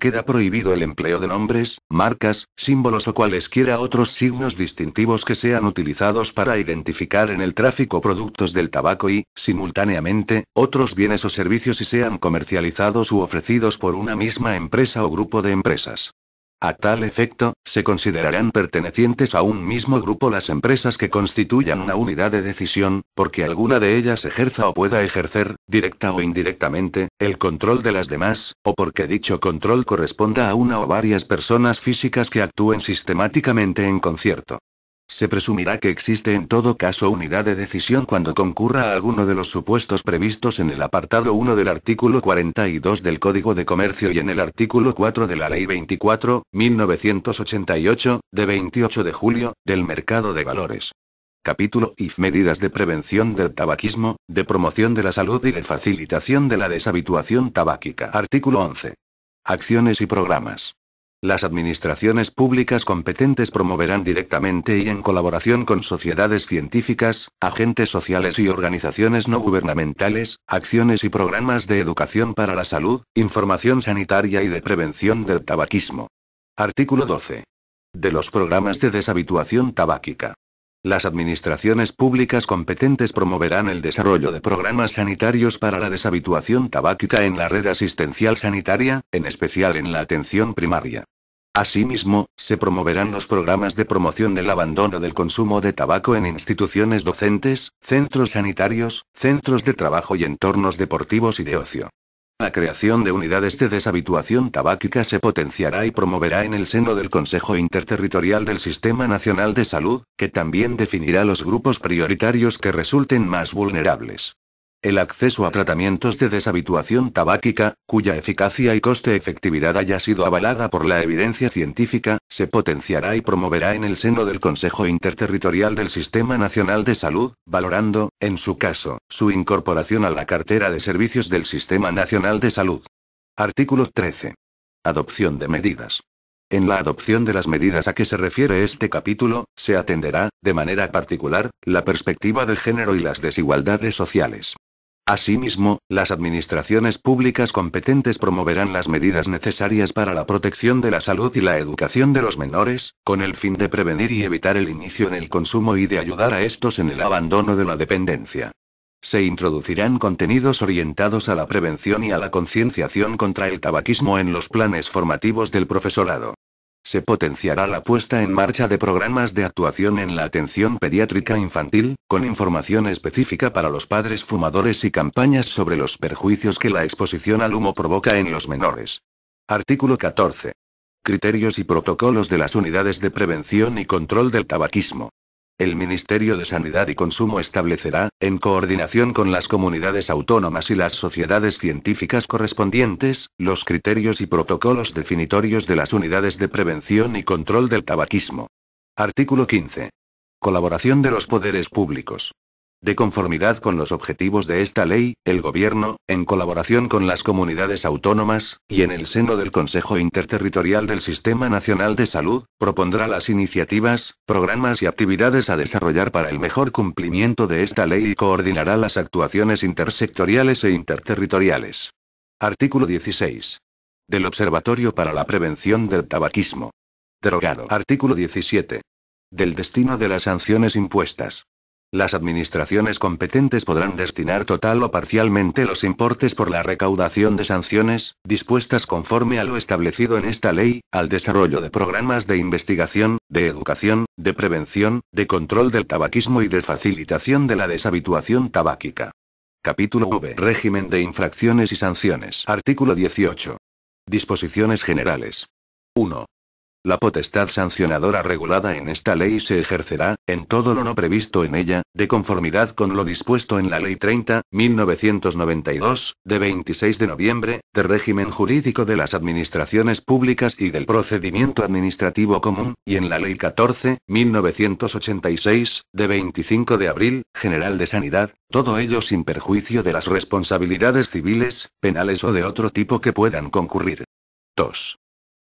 Queda prohibido el empleo de nombres, marcas, símbolos o cualesquiera otros signos distintivos que sean utilizados para identificar en el tráfico productos del tabaco y, simultáneamente, otros bienes o servicios y sean comercializados u ofrecidos por una misma empresa o grupo de empresas. A tal efecto, se considerarán pertenecientes a un mismo grupo las empresas que constituyan una unidad de decisión, porque alguna de ellas ejerza o pueda ejercer, directa o indirectamente, el control de las demás, o porque dicho control corresponda a una o varias personas físicas que actúen sistemáticamente en concierto. Se presumirá que existe en todo caso unidad de decisión cuando concurra a alguno de los supuestos previstos en el apartado 1 del artículo 42 del Código de Comercio y en el artículo 4 de la Ley 24.1988, de 28 de julio, del mercado de valores. Capítulo I. Medidas de prevención del tabaquismo, de promoción de la salud y de facilitación de la deshabituación tabáquica. Artículo 11. Acciones y programas. Las administraciones públicas competentes promoverán directamente y en colaboración con sociedades científicas, agentes sociales y organizaciones no gubernamentales, acciones y programas de educación para la salud, información sanitaria y de prevención del tabaquismo. Artículo 12. De los programas de deshabituación tabáquica. Las administraciones públicas competentes promoverán el desarrollo de programas sanitarios para la deshabituación tabáquica en la red asistencial sanitaria, en especial en la atención primaria. Asimismo, se promoverán los programas de promoción del abandono del consumo de tabaco en instituciones docentes, centros sanitarios, centros de trabajo y entornos deportivos y de ocio. La creación de unidades de deshabituación tabáquica se potenciará y promoverá en el seno del Consejo Interterritorial del Sistema Nacional de Salud, que también definirá los grupos prioritarios que resulten más vulnerables. El acceso a tratamientos de deshabituación tabáquica, cuya eficacia y coste-efectividad haya sido avalada por la evidencia científica, se potenciará y promoverá en el seno del Consejo Interterritorial del Sistema Nacional de Salud, valorando, en su caso, su incorporación a la cartera de servicios del Sistema Nacional de Salud. Artículo 13. Adopción de medidas. En la adopción de las medidas a que se refiere este capítulo, se atenderá, de manera particular, la perspectiva de género y las desigualdades sociales. Asimismo, las administraciones públicas competentes promoverán las medidas necesarias para la protección de la salud y la educación de los menores, con el fin de prevenir y evitar el inicio en el consumo y de ayudar a estos en el abandono de la dependencia. Se introducirán contenidos orientados a la prevención y a la concienciación contra el tabaquismo en los planes formativos del profesorado. Se potenciará la puesta en marcha de programas de actuación en la atención pediátrica infantil, con información específica para los padres fumadores y campañas sobre los perjuicios que la exposición al humo provoca en los menores. Artículo 14. Criterios y protocolos de las unidades de prevención y control del tabaquismo. El Ministerio de Sanidad y Consumo establecerá, en coordinación con las comunidades autónomas y las sociedades científicas correspondientes, los criterios y protocolos definitorios de las unidades de prevención y control del tabaquismo. Artículo 15. Colaboración de los poderes públicos. De conformidad con los objetivos de esta ley, el Gobierno, en colaboración con las comunidades autónomas, y en el seno del Consejo Interterritorial del Sistema Nacional de Salud, propondrá las iniciativas, programas y actividades a desarrollar para el mejor cumplimiento de esta ley y coordinará las actuaciones intersectoriales e interterritoriales. Artículo 16. Del Observatorio para la Prevención del Tabaquismo. Derogado. Artículo 17. Del destino de las sanciones impuestas. Las administraciones competentes podrán destinar total o parcialmente los importes por la recaudación de sanciones, dispuestas conforme a lo establecido en esta ley, al desarrollo de programas de investigación, de educación, de prevención, de control del tabaquismo y de facilitación de la deshabituación tabáquica. Capítulo V. Régimen de infracciones y sanciones. Artículo 18. Disposiciones generales. 1. La potestad sancionadora regulada en esta ley se ejercerá, en todo lo no previsto en ella, de conformidad con lo dispuesto en la Ley 30/1992, de 26 de noviembre, de régimen jurídico de las administraciones públicas y del procedimiento administrativo común, y en la Ley 14/1986, de 25 de abril, General de Sanidad, todo ello sin perjuicio de las responsabilidades civiles, penales o de otro tipo que puedan concurrir. 2.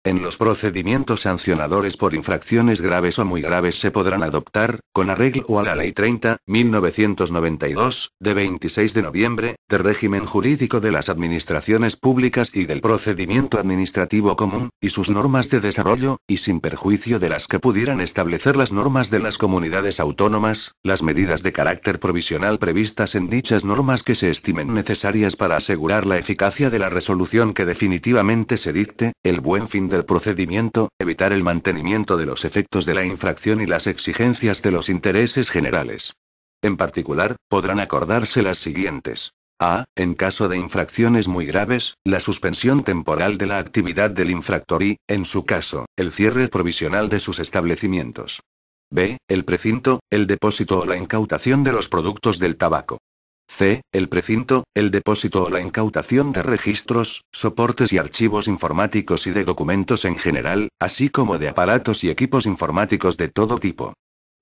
En los procedimientos sancionadores por infracciones graves o muy graves se podrán adoptar, con arreglo a la Ley 30/1992, de 26 de noviembre, de régimen jurídico de las administraciones públicas y del procedimiento administrativo común, y sus normas de desarrollo, y sin perjuicio de las que pudieran establecer las normas de las comunidades autónomas, las medidas de carácter provisional previstas en dichas normas que se estimen necesarias para asegurar la eficacia de la resolución que definitivamente se dicte, el buen fin del procedimiento, evitar el mantenimiento de los efectos de la infracción y las exigencias de los intereses generales. En particular, podrán acordarse las siguientes. A. En caso de infracciones muy graves, la suspensión temporal de la actividad del infractor y, en su caso, el cierre provisional de sus establecimientos. B. El precinto, el depósito o la incautación de los productos del tabaco. C. El precinto, el depósito o la incautación de registros, soportes y archivos informáticos y de documentos en general, así como de aparatos y equipos informáticos de todo tipo.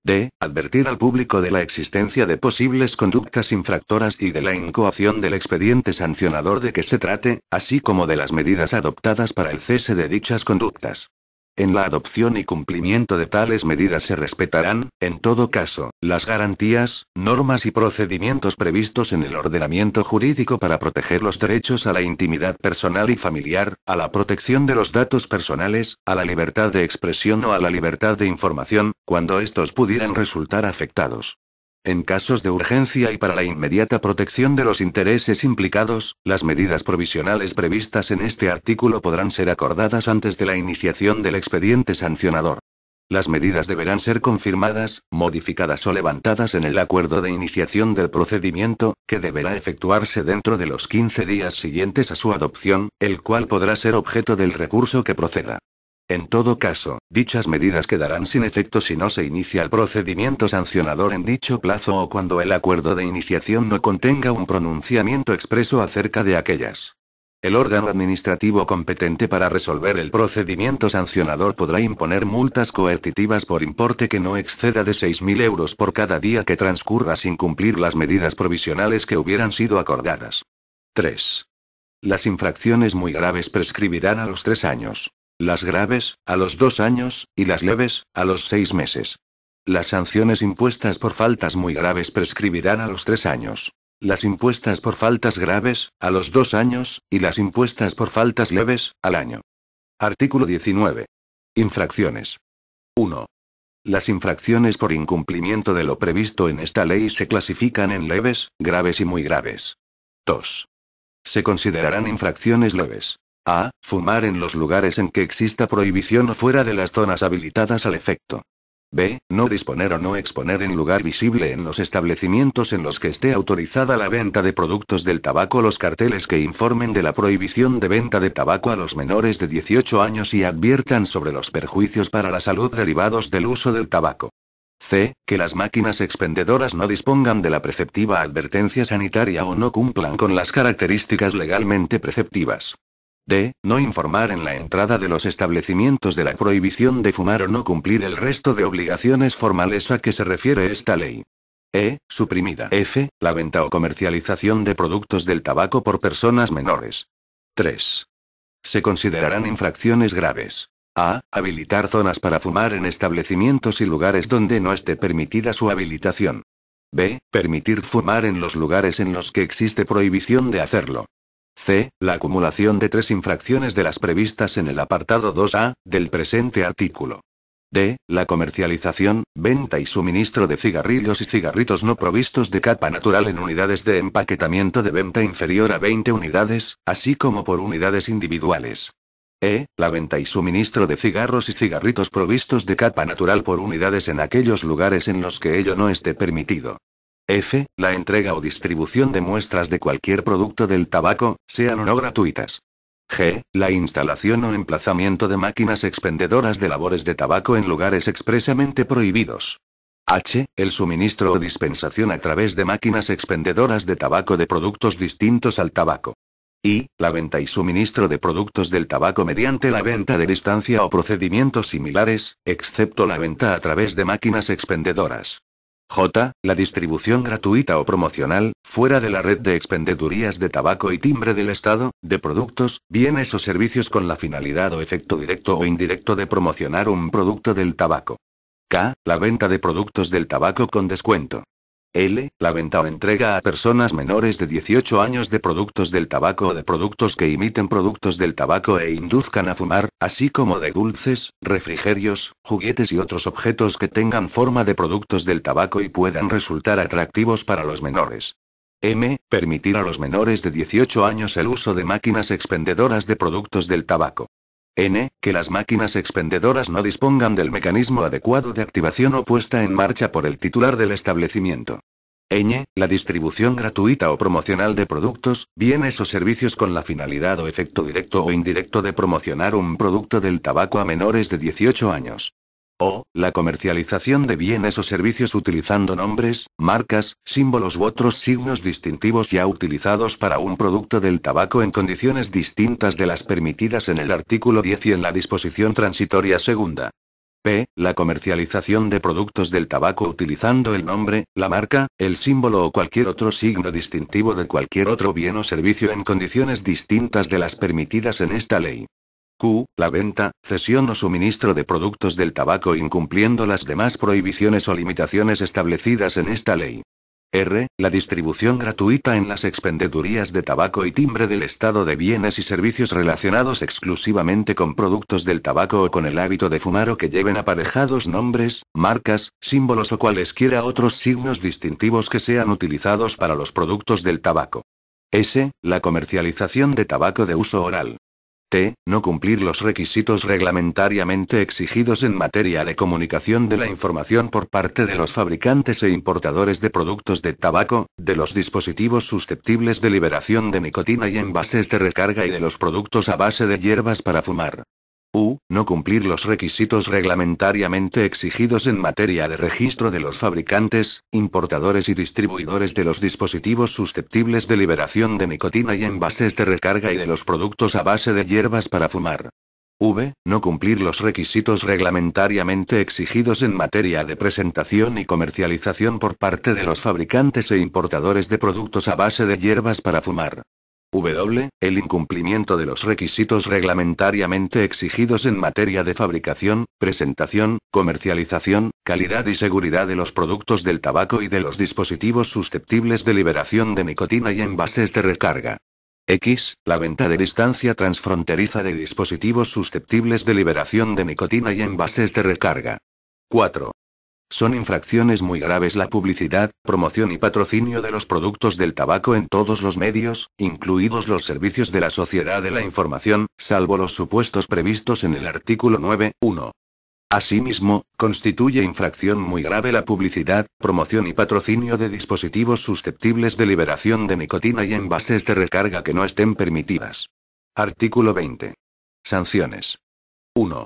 D. Advertir al público de la existencia de posibles conductas infractoras y de la incoación del expediente sancionador de que se trate, así como de las medidas adoptadas para el cese de dichas conductas. En la adopción y cumplimiento de tales medidas se respetarán, en todo caso, las garantías, normas y procedimientos previstos en el ordenamiento jurídico para proteger los derechos a la intimidad personal y familiar, a la protección de los datos personales, a la libertad de expresión o a la libertad de información, cuando estos pudieran resultar afectados. En casos de urgencia y para la inmediata protección de los intereses implicados, las medidas provisionales previstas en este artículo podrán ser acordadas antes de la iniciación del expediente sancionador. Las medidas deberán ser confirmadas, modificadas o levantadas en el acuerdo de iniciación del procedimiento, que deberá efectuarse dentro de los 15 días siguientes a su adopción, el cual podrá ser objeto del recurso que proceda. En todo caso, dichas medidas quedarán sin efecto si no se inicia el procedimiento sancionador en dicho plazo o cuando el acuerdo de iniciación no contenga un pronunciamiento expreso acerca de aquellas. El órgano administrativo competente para resolver el procedimiento sancionador podrá imponer multas coercitivas por importe que no exceda de 6.000 euros por cada día que transcurra sin cumplir las medidas provisionales que hubieran sido acordadas. 3. Las infracciones muy graves prescribirán a los 3 años. Las graves, a los 2 años, y las leves, a los 6 meses. Las sanciones impuestas por faltas muy graves prescribirán a los 3 años. Las impuestas por faltas graves, a los 2 años, y las impuestas por faltas leves, al año. Artículo 19. Infracciones. 1. Las infracciones por incumplimiento de lo previsto en esta ley se clasifican en leves, graves y muy graves. 2. Se considerarán infracciones leves. A. Fumar en los lugares en que exista prohibición o fuera de las zonas habilitadas al efecto. B. No disponer o no exponer en lugar visible en los establecimientos en los que esté autorizada la venta de productos del tabaco los carteles que informen de la prohibición de venta de tabaco a los menores de 18 años y adviertan sobre los perjuicios para la salud derivados del uso del tabaco. C. Que las máquinas expendedoras no dispongan de la preceptiva advertencia sanitaria o no cumplan con las características legalmente preceptivas. D. No informar en la entrada de los establecimientos de la prohibición de fumar o no cumplir el resto de obligaciones formales a que se refiere esta ley. E. Suprimida. F. La venta o comercialización de productos del tabaco por personas menores. 3. Se considerarán infracciones graves. A. Habilitar zonas para fumar en establecimientos y lugares donde no esté permitida su habilitación. B. Permitir fumar en los lugares en los que existe prohibición de hacerlo. C. La acumulación de 3 infracciones de las previstas en el apartado 2A, del presente artículo. D. La comercialización, venta y suministro de cigarrillos y cigarritos no provistos de capa natural en unidades de empaquetamiento de venta inferior a 20 unidades, así como por unidades individuales. E. La venta y suministro de cigarros y cigarritos provistos de capa natural por unidades en aquellos lugares en los que ello no esté permitido. F. La entrega o distribución de muestras de cualquier producto del tabaco, sean o no gratuitas. G. La instalación o emplazamiento de máquinas expendedoras de labores de tabaco en lugares expresamente prohibidos. H. El suministro o dispensación a través de máquinas expendedoras de tabaco de productos distintos al tabaco. I. La venta y suministro de productos del tabaco mediante la venta de distancia o procedimientos similares, excepto la venta a través de máquinas expendedoras. J. La distribución gratuita o promocional, fuera de la red de expendedurías de tabaco y timbre del Estado, de productos, bienes o servicios con la finalidad o efecto directo o indirecto de promocionar un producto del tabaco. K. La venta de productos del tabaco con descuento. L. La venta o entrega a personas menores de 18 años de productos del tabaco o de productos que imiten productos del tabaco e induzcan a fumar, así como de dulces, refrigerios, juguetes y otros objetos que tengan forma de productos del tabaco y puedan resultar atractivos para los menores. M. Permitir a los menores de 18 años el uso de máquinas expendedoras de productos del tabaco. N. Que las máquinas expendedoras no dispongan del mecanismo adecuado de activación o puesta en marcha por el titular del establecimiento. Ñ. La distribución gratuita o promocional de productos, bienes o servicios con la finalidad o efecto directo o indirecto de promocionar un producto del tabaco a menores de 18 años. O. La comercialización de bienes o servicios utilizando nombres, marcas, símbolos u otros signos distintivos ya utilizados para un producto del tabaco en condiciones distintas de las permitidas en el artículo 10 y en la disposición transitoria segunda. P. La comercialización de productos del tabaco utilizando el nombre, la marca, el símbolo o cualquier otro signo distintivo de cualquier otro bien o servicio en condiciones distintas de las permitidas en esta ley. Q. La venta, cesión o suministro de productos del tabaco incumpliendo las demás prohibiciones o limitaciones establecidas en esta ley. R. La distribución gratuita en las expendedurías de tabaco y timbre del Estado de bienes y servicios relacionados exclusivamente con productos del tabaco o con el hábito de fumar o que lleven aparejados nombres, marcas, símbolos o cualesquiera otros signos distintivos que sean utilizados para los productos del tabaco. S. La comercialización de tabaco de uso oral. T. No cumplir los requisitos reglamentariamente exigidos en materia de comunicación de la información por parte de los fabricantes e importadores de productos de tabaco, de los dispositivos susceptibles de liberación de nicotina y envases de recarga y de los productos a base de hierbas para fumar. U. No cumplir los requisitos reglamentariamente exigidos en materia de registro de los fabricantes, importadores y distribuidores de los dispositivos susceptibles de liberación de nicotina y envases de recarga y de los productos a base de hierbas para fumar. V. No cumplir los requisitos reglamentariamente exigidos en materia de presentación y comercialización por parte de los fabricantes e importadores de productos a base de hierbas para fumar. El incumplimiento de los requisitos reglamentariamente exigidos en materia de fabricación, presentación, comercialización, calidad y seguridad de los productos del tabaco y de los dispositivos susceptibles de liberación de nicotina y envases de recarga. X. La venta de distancia transfronteriza de dispositivos susceptibles de liberación de nicotina y envases de recarga. 4. Son infracciones muy graves la publicidad, promoción y patrocinio de los productos del tabaco en todos los medios, incluidos los servicios de la sociedad de la información, salvo los supuestos previstos en el artículo 9.1. Asimismo, constituye infracción muy grave la publicidad, promoción y patrocinio de dispositivos susceptibles de liberación de nicotina y envases de recarga que no estén permitidas. Artículo 20. Sanciones. 1.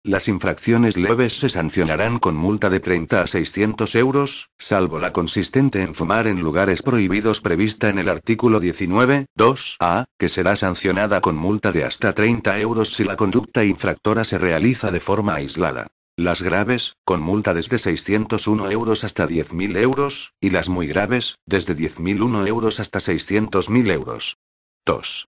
Las infracciones leves se sancionarán con multa de 30 a 600 euros, salvo la consistente en fumar en lugares prohibidos prevista en el artículo 19.2a, que será sancionada con multa de hasta 30 euros si la conducta infractora se realiza de forma aislada. Las graves, con multa desde 601 euros hasta 10.000 euros, y las muy graves, desde 10.001 euros hasta 600.000 euros. 2.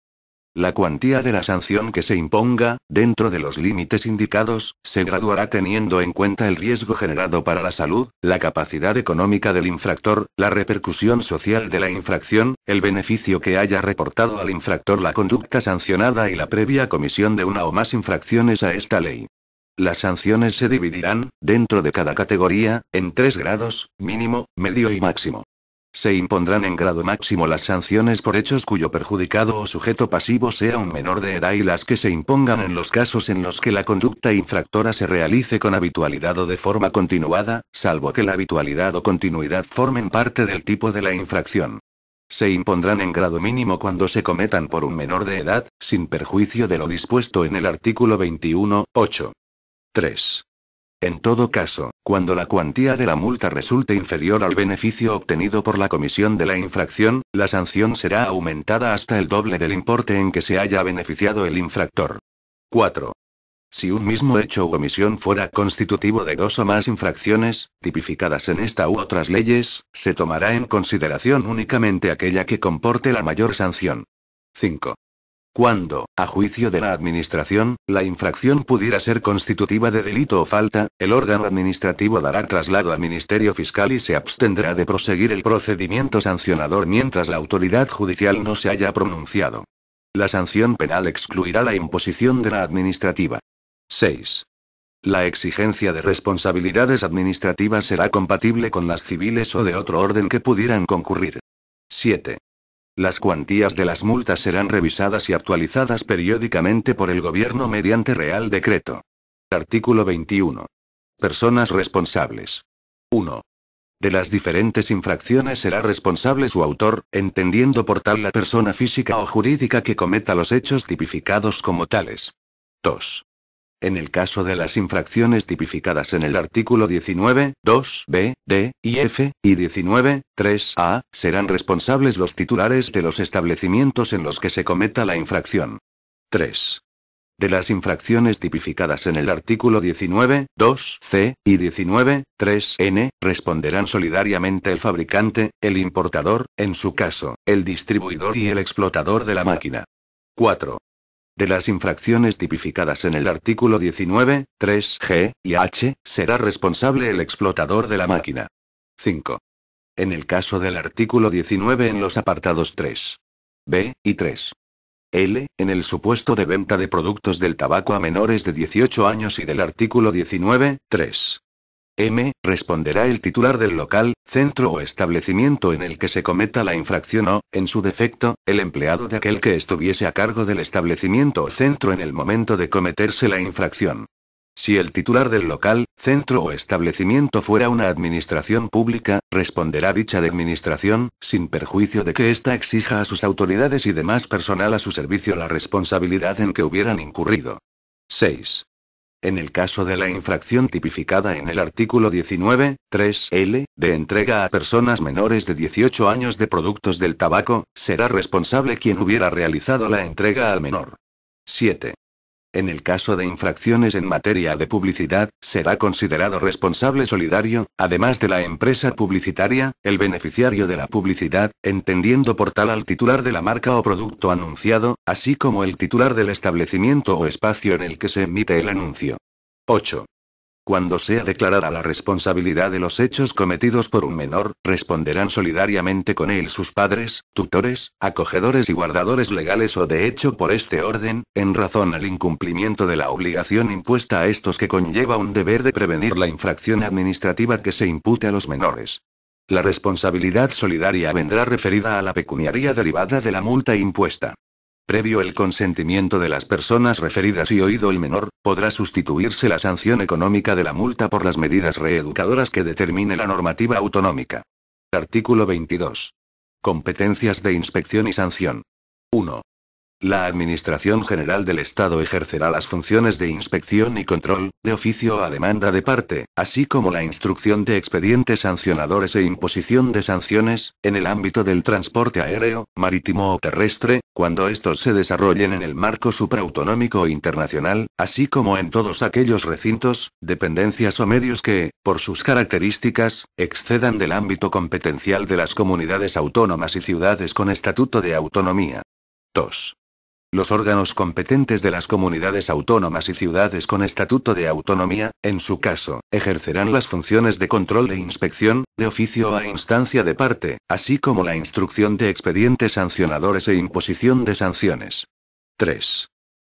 La cuantía de la sanción que se imponga, dentro de los límites indicados, se graduará teniendo en cuenta el riesgo generado para la salud, la capacidad económica del infractor, la repercusión social de la infracción, el beneficio que haya reportado al infractor la conducta sancionada y la previa comisión de una o más infracciones a esta ley. Las sanciones se dividirán, dentro de cada categoría, en 3 grados, mínimo, medio y máximo. Se impondrán en grado máximo las sanciones por hechos cuyo perjudicado o sujeto pasivo sea un menor de edad y las que se impongan en los casos en los que la conducta infractora se realice con habitualidad o de forma continuada, salvo que la habitualidad o continuidad formen parte del tipo de la infracción. Se impondrán en grado mínimo cuando se cometan por un menor de edad, sin perjuicio de lo dispuesto en el artículo 21.8. 3. En todo caso, cuando la cuantía de la multa resulte inferior al beneficio obtenido por la comisión de la infracción, la sanción será aumentada hasta el doble del importe en que se haya beneficiado el infractor. 4. Si un mismo hecho u omisión fuera constitutivo de 2 o más infracciones, tipificadas en esta u otras leyes, se tomará en consideración únicamente aquella que comporte la mayor sanción. 5. Cuando, a juicio de la Administración, la infracción pudiera ser constitutiva de delito o falta, el órgano administrativo dará traslado al Ministerio Fiscal y se abstendrá de proseguir el procedimiento sancionador mientras la autoridad judicial no se haya pronunciado. La sanción penal excluirá la imposición de la administrativa. 6. La exigencia de responsabilidades administrativas será compatible con las civiles o de otro orden que pudieran concurrir. 7. Las cuantías de las multas serán revisadas y actualizadas periódicamente por el Gobierno mediante Real Decreto. Artículo 21. Personas responsables. 1. De las diferentes infracciones será responsable su autor, entendiendo por tal la persona física o jurídica que cometa los hechos tipificados como tales. 2. En el caso de las infracciones tipificadas en el artículo 19.2b, d, y f, y 19.3a, serán responsables los titulares de los establecimientos en los que se cometa la infracción. 3. De las infracciones tipificadas en el artículo 19.2c, y 19.3n, responderán solidariamente el fabricante, el importador, en su caso, el distribuidor y el explotador de la máquina. 4. De las infracciones tipificadas en el artículo 19.3g y h, será responsable el explotador de la máquina. 5. En el caso del artículo 19 en los apartados 3. B y 3. L, en el supuesto de venta de productos del tabaco a menores de 18 años y del artículo 19.3. M, responderá el titular del local, centro o establecimiento en el que se cometa la infracción o, en su defecto, el empleado de aquel que estuviese a cargo del establecimiento o centro en el momento de cometerse la infracción. Si el titular del local, centro o establecimiento fuera una administración pública, responderá dicha administración, sin perjuicio de que ésta exija a sus autoridades y demás personal a su servicio la responsabilidad en que hubieran incurrido. 6. En el caso de la infracción tipificada en el artículo 19.3l, de entrega a personas menores de 18 años de productos del tabaco, será responsable quien hubiera realizado la entrega al menor. 7. En el caso de infracciones en materia de publicidad, será considerado responsable solidario, además de la empresa publicitaria, el beneficiario de la publicidad, entendiendo por tal al titular de la marca o producto anunciado, así como el titular del establecimiento o espacio en el que se emite el anuncio. 8. Cuando sea declarada la responsabilidad de los hechos cometidos por un menor, responderán solidariamente con él sus padres, tutores, acogedores y guardadores legales o de hecho por este orden, en razón al incumplimiento de la obligación impuesta a estos que conlleva un deber de prevenir la infracción administrativa que se impute a los menores. La responsabilidad solidaria vendrá referida a la pecuniaria derivada de la multa impuesta. Previo el consentimiento de las personas referidas y oído el menor, podrá sustituirse la sanción económica de la multa por las medidas reeducadoras que determine la normativa autonómica. Artículo 22. Competencias de inspección y sanción. 1. La Administración General del Estado ejercerá las funciones de inspección y control, de oficio o a demanda de parte, así como la instrucción de expedientes sancionadores e imposición de sanciones, en el ámbito del transporte aéreo, marítimo o terrestre, cuando estos se desarrollen en el marco supraautonómico o internacional, así como en todos aquellos recintos, dependencias o medios que, por sus características, excedan del ámbito competencial de las comunidades autónomas y ciudades con estatuto de autonomía. 2. Los órganos competentes de las comunidades autónomas y ciudades con estatuto de autonomía, en su caso, ejercerán las funciones de control e inspección, de oficio o a instancia de parte, así como la instrucción de expedientes sancionadores e imposición de sanciones. 3.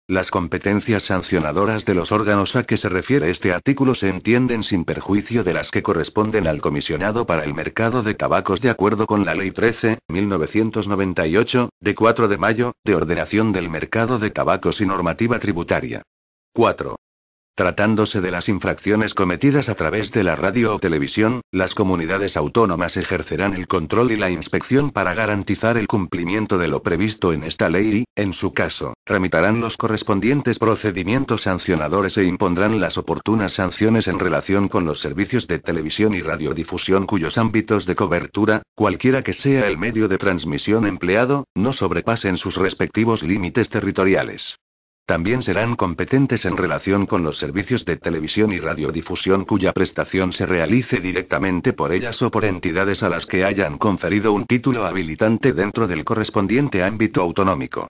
Las competencias sancionadoras de los órganos a que se refiere este artículo se entienden sin perjuicio de las que corresponden al Comisionado para el Mercado de Tabacos de acuerdo con la Ley 13.1998, de 4 de mayo, de ordenación del mercado de tabacos y normativa tributaria. 4. Tratándose de las infracciones cometidas a través de la radio o televisión, las comunidades autónomas ejercerán el control y la inspección para garantizar el cumplimiento de lo previsto en esta ley y, en su caso, tramitarán los correspondientes procedimientos sancionadores e impondrán las oportunas sanciones en relación con los servicios de televisión y radiodifusión cuyos ámbitos de cobertura, cualquiera que sea el medio de transmisión empleado, no sobrepasen sus respectivos límites territoriales. También serán competentes en relación con los servicios de televisión y radiodifusión cuya prestación se realice directamente por ellas o por entidades a las que hayan conferido un título habilitante dentro del correspondiente ámbito autonómico.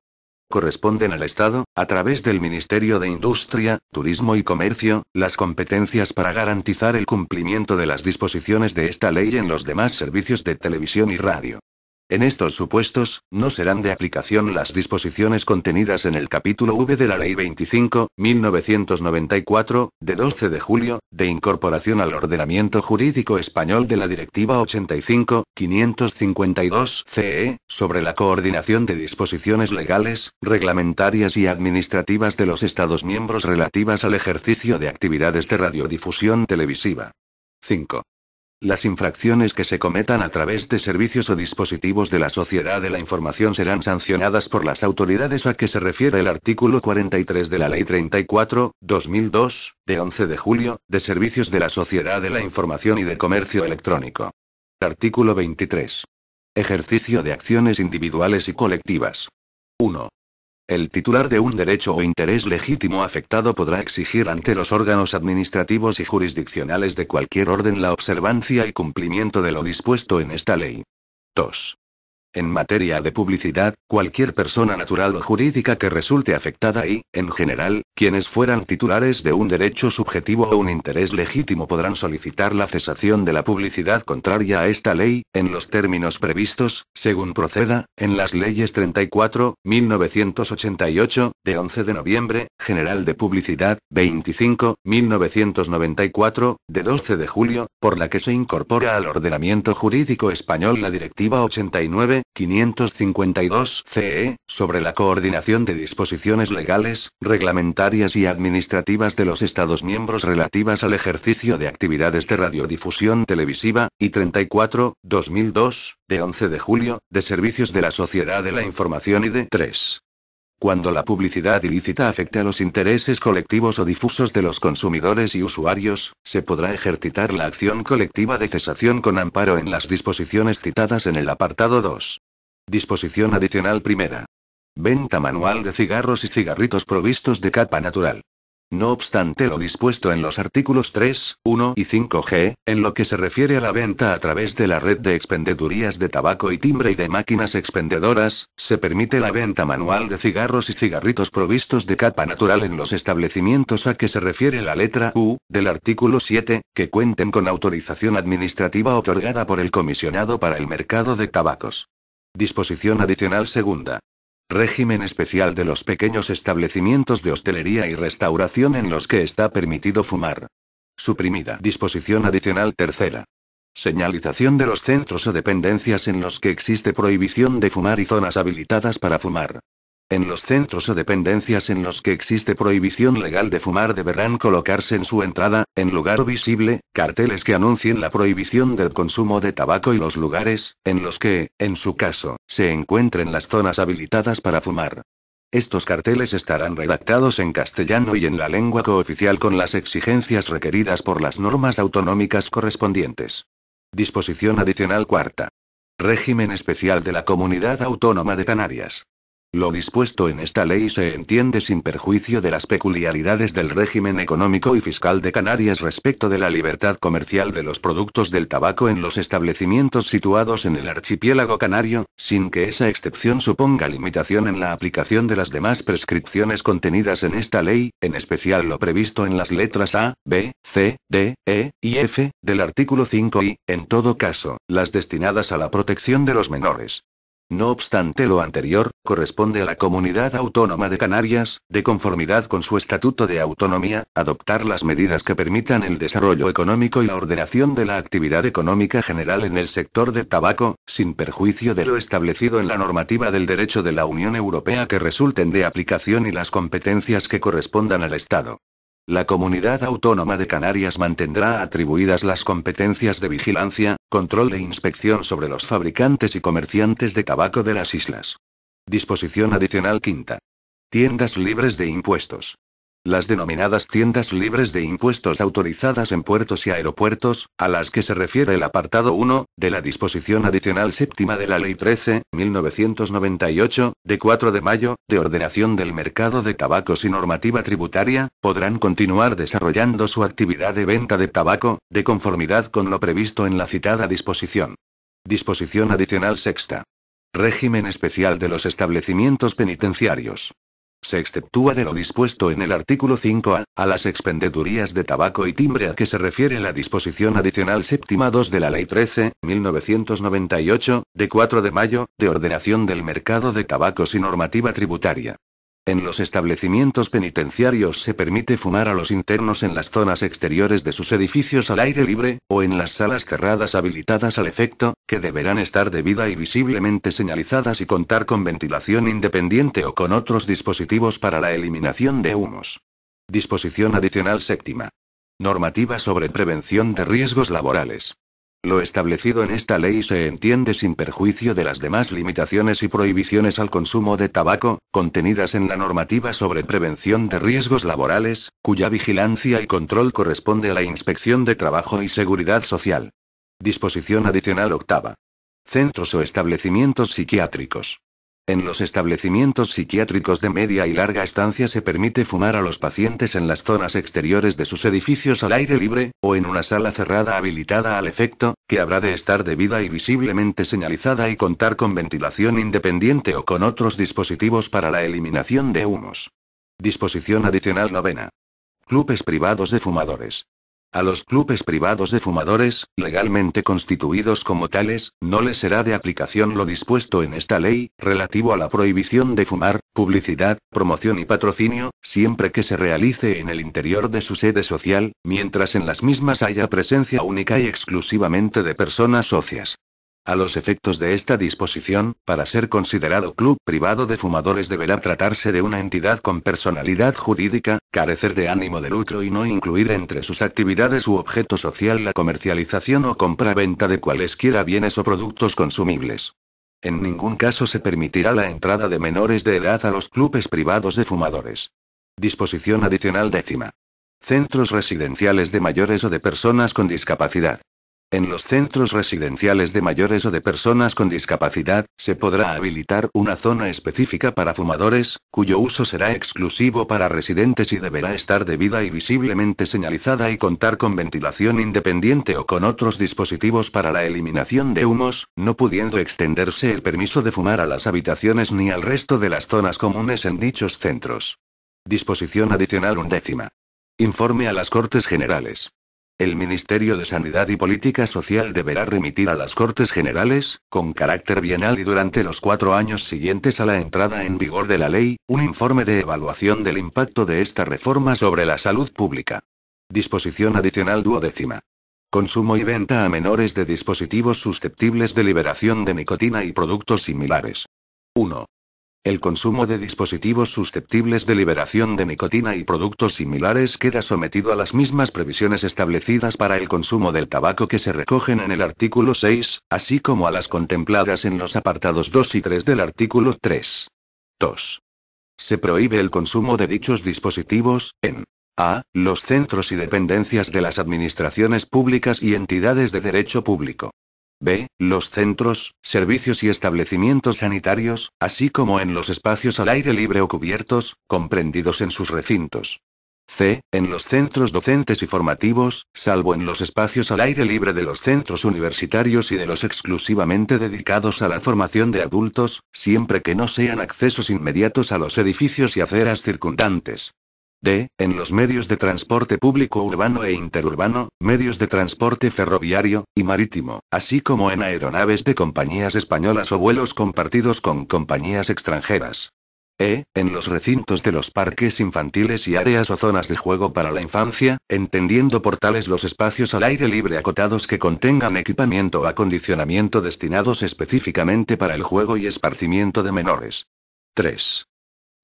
Corresponden al Estado, a través del Ministerio de Industria, Turismo y Comercio, las competencias para garantizar el cumplimiento de las disposiciones de esta ley en los demás servicios de televisión y radio. En estos supuestos, no serán de aplicación las disposiciones contenidas en el capítulo V de la Ley 25.1994, de 12 de julio, de incorporación al ordenamiento jurídico español de la Directiva 85/552/CE, sobre la coordinación de disposiciones legales, reglamentarias y administrativas de los Estados miembros relativas al ejercicio de actividades de radiodifusión televisiva. 5. Las infracciones que se cometan a través de servicios o dispositivos de la Sociedad de la Información serán sancionadas por las autoridades a que se refiere el artículo 43 de la Ley 34/2002, de 11 de julio, de Servicios de la Sociedad de la Información y de Comercio Electrónico. Artículo 23. Ejercicio de acciones individuales y colectivas. 1. El titular de un derecho o interés legítimo afectado podrá exigir ante los órganos administrativos y jurisdiccionales de cualquier orden la observancia y cumplimiento de lo dispuesto en esta ley. 2. En materia de publicidad, cualquier persona natural o jurídica que resulte afectada y, en general, quienes fueran titulares de un derecho subjetivo o un interés legítimo podrán solicitar la cesación de la publicidad contraria a esta ley, en los términos previstos, según proceda, en las leyes 34.1988, de 11 de noviembre, General de Publicidad, 25.1994, de 12 de julio, por la que se incorpora al ordenamiento jurídico español la Directiva 89/552/CE, sobre la coordinación de disposiciones legales, reglamentarias y administrativas de los Estados miembros relativas al ejercicio de actividades de radiodifusión televisiva, y 34/2002, de 11 de julio, de servicios de la Sociedad de la Información y de 3. Cuando la publicidad ilícita afecte a los intereses colectivos o difusos de los consumidores y usuarios, se podrá ejercitar la acción colectiva de cesación con amparo en las disposiciones citadas en el apartado 2. Disposición adicional primera. Venta manual de cigarros y cigarritos provistos de capa natural. No obstante lo dispuesto en los artículos 3, 1 y 5G, en lo que se refiere a la venta a través de la red de expendedurías de tabaco y timbre y de máquinas expendedoras, se permite la venta manual de cigarros y cigarritos provistos de capa natural en los establecimientos a que se refiere la letra U, del artículo 7, que cuenten con autorización administrativa otorgada por el Comisionado para el Mercado de Tabacos. Disposición adicional segunda. Régimen especial de los pequeños establecimientos de hostelería y restauración en los que está permitido fumar. Suprimida. Disposición adicional tercera. Señalización de los centros o dependencias en los que existe prohibición de fumar y zonas habilitadas para fumar. En los centros o dependencias en los que existe prohibición legal de fumar deberán colocarse en su entrada, en lugar visible, carteles que anuncien la prohibición del consumo de tabaco y los lugares, en los que, en su caso, se encuentren las zonas habilitadas para fumar. Estos carteles estarán redactados en castellano y en la lengua cooficial con las exigencias requeridas por las normas autonómicas correspondientes. Disposición adicional cuarta. Régimen especial de la Comunidad Autónoma de Canarias. Lo dispuesto en esta ley se entiende sin perjuicio de las peculiaridades del régimen económico y fiscal de Canarias respecto de la libertad comercial de los productos del tabaco en los establecimientos situados en el archipiélago canario, sin que esa excepción suponga limitación en la aplicación de las demás prescripciones contenidas en esta ley, en especial lo previsto en las letras A, B, C, D, E y F, del artículo 5 y, en todo caso, las destinadas a la protección de los menores. No obstante lo anterior, corresponde a la Comunidad Autónoma de Canarias, de conformidad con su Estatuto de Autonomía, adoptar las medidas que permitan el desarrollo económico y la ordenación de la actividad económica general en el sector del tabaco, sin perjuicio de lo establecido en la normativa del derecho de la Unión Europea que resulten de aplicación y las competencias que correspondan al Estado. La Comunidad Autónoma de Canarias mantendrá atribuidas las competencias de vigilancia, control e inspección sobre los fabricantes y comerciantes de tabaco de las islas. Disposición adicional quinta. Tiendas libres de impuestos. Las denominadas tiendas libres de impuestos autorizadas en puertos y aeropuertos, a las que se refiere el apartado 1, de la disposición adicional séptima de la Ley 13.1998, de 4 de mayo, de ordenación del mercado de tabacos y normativa tributaria, podrán continuar desarrollando su actividad de venta de tabaco, de conformidad con lo previsto en la citada disposición. Disposición adicional sexta. Régimen especial de los establecimientos penitenciarios. Se exceptúa de lo dispuesto en el artículo 5A, a las expendedurías de tabaco y timbre a que se refiere la disposición adicional séptima 2 de la Ley 13.1998, de 4 de mayo, de ordenación del mercado de tabacos y normativa tributaria. En los establecimientos penitenciarios se permite fumar a los internos en las zonas exteriores de sus edificios al aire libre, o en las salas cerradas habilitadas al efecto, que deberán estar debida y visiblemente señalizadas y contar con ventilación independiente o con otros dispositivos para la eliminación de humos. Disposición adicional séptima. Normativa sobre prevención de riesgos laborales. Lo establecido en esta ley se entiende sin perjuicio de las demás limitaciones y prohibiciones al consumo de tabaco, contenidas en la normativa sobre prevención de riesgos laborales, cuya vigilancia y control corresponde a la Inspección de Trabajo y Seguridad Social. Disposición adicional octava. Centros o establecimientos psiquiátricos. En los establecimientos psiquiátricos de media y larga estancia se permite fumar a los pacientes en las zonas exteriores de sus edificios al aire libre, o en una sala cerrada habilitada al efecto, que habrá de estar debida y visiblemente señalizada y contar con ventilación independiente o con otros dispositivos para la eliminación de humos. Disposición adicional novena. Clubes privados de fumadores. A los clubes privados de fumadores, legalmente constituidos como tales, no les será de aplicación lo dispuesto en esta ley, relativo a la prohibición de fumar, publicidad, promoción y patrocinio, siempre que se realice en el interior de su sede social, mientras en las mismas haya presencia única y exclusivamente de personas socias. A los efectos de esta disposición, para ser considerado club privado de fumadores deberá tratarse de una entidad con personalidad jurídica, carecer de ánimo de lucro y no incluir entre sus actividades u objeto social la comercialización o compra-venta de cualesquiera bienes o productos consumibles. En ningún caso se permitirá la entrada de menores de edad a los clubes privados de fumadores. Disposición adicional décima. Centros residenciales de mayores o de personas con discapacidad. En los centros residenciales de mayores o de personas con discapacidad, se podrá habilitar una zona específica para fumadores, cuyo uso será exclusivo para residentes y deberá estar debida y visiblemente señalizada y contar con ventilación independiente o con otros dispositivos para la eliminación de humos, no pudiendo extenderse el permiso de fumar a las habitaciones ni al resto de las zonas comunes en dichos centros. Disposición adicional 11. Informe a las Cortes Generales. El Ministerio de Sanidad y Política Social deberá remitir a las Cortes Generales, con carácter bienal y durante los 4 años siguientes a la entrada en vigor de la ley, un informe de evaluación del impacto de esta reforma sobre la salud pública. Disposición adicional 12. Consumo y venta a menores de dispositivos susceptibles de liberación de nicotina y productos similares. 1. El consumo de dispositivos susceptibles de liberación de nicotina y productos similares queda sometido a las mismas previsiones establecidas para el consumo del tabaco que se recogen en el artículo 6, así como a las contempladas en los apartados 2 y 3 del artículo 3. 2. Se prohíbe el consumo de dichos dispositivos, en a. Los centros y dependencias de las administraciones públicas y entidades de derecho público. B. Los centros, servicios y establecimientos sanitarios, así como en los espacios al aire libre o cubiertos, comprendidos en sus recintos. C. En los centros docentes y formativos, salvo en los espacios al aire libre de los centros universitarios y de los exclusivamente dedicados a la formación de adultos, siempre que no sean accesos inmediatos a los edificios y aceras circundantes. D. En los medios de transporte público urbano e interurbano, medios de transporte ferroviario y marítimo, así como en aeronaves de compañías españolas o vuelos compartidos con compañías extranjeras. E. En los recintos de los parques infantiles y áreas o zonas de juego para la infancia, entendiendo por tales los espacios al aire libre acotados que contengan equipamiento o acondicionamiento destinados específicamente para el juego y esparcimiento de menores. 3.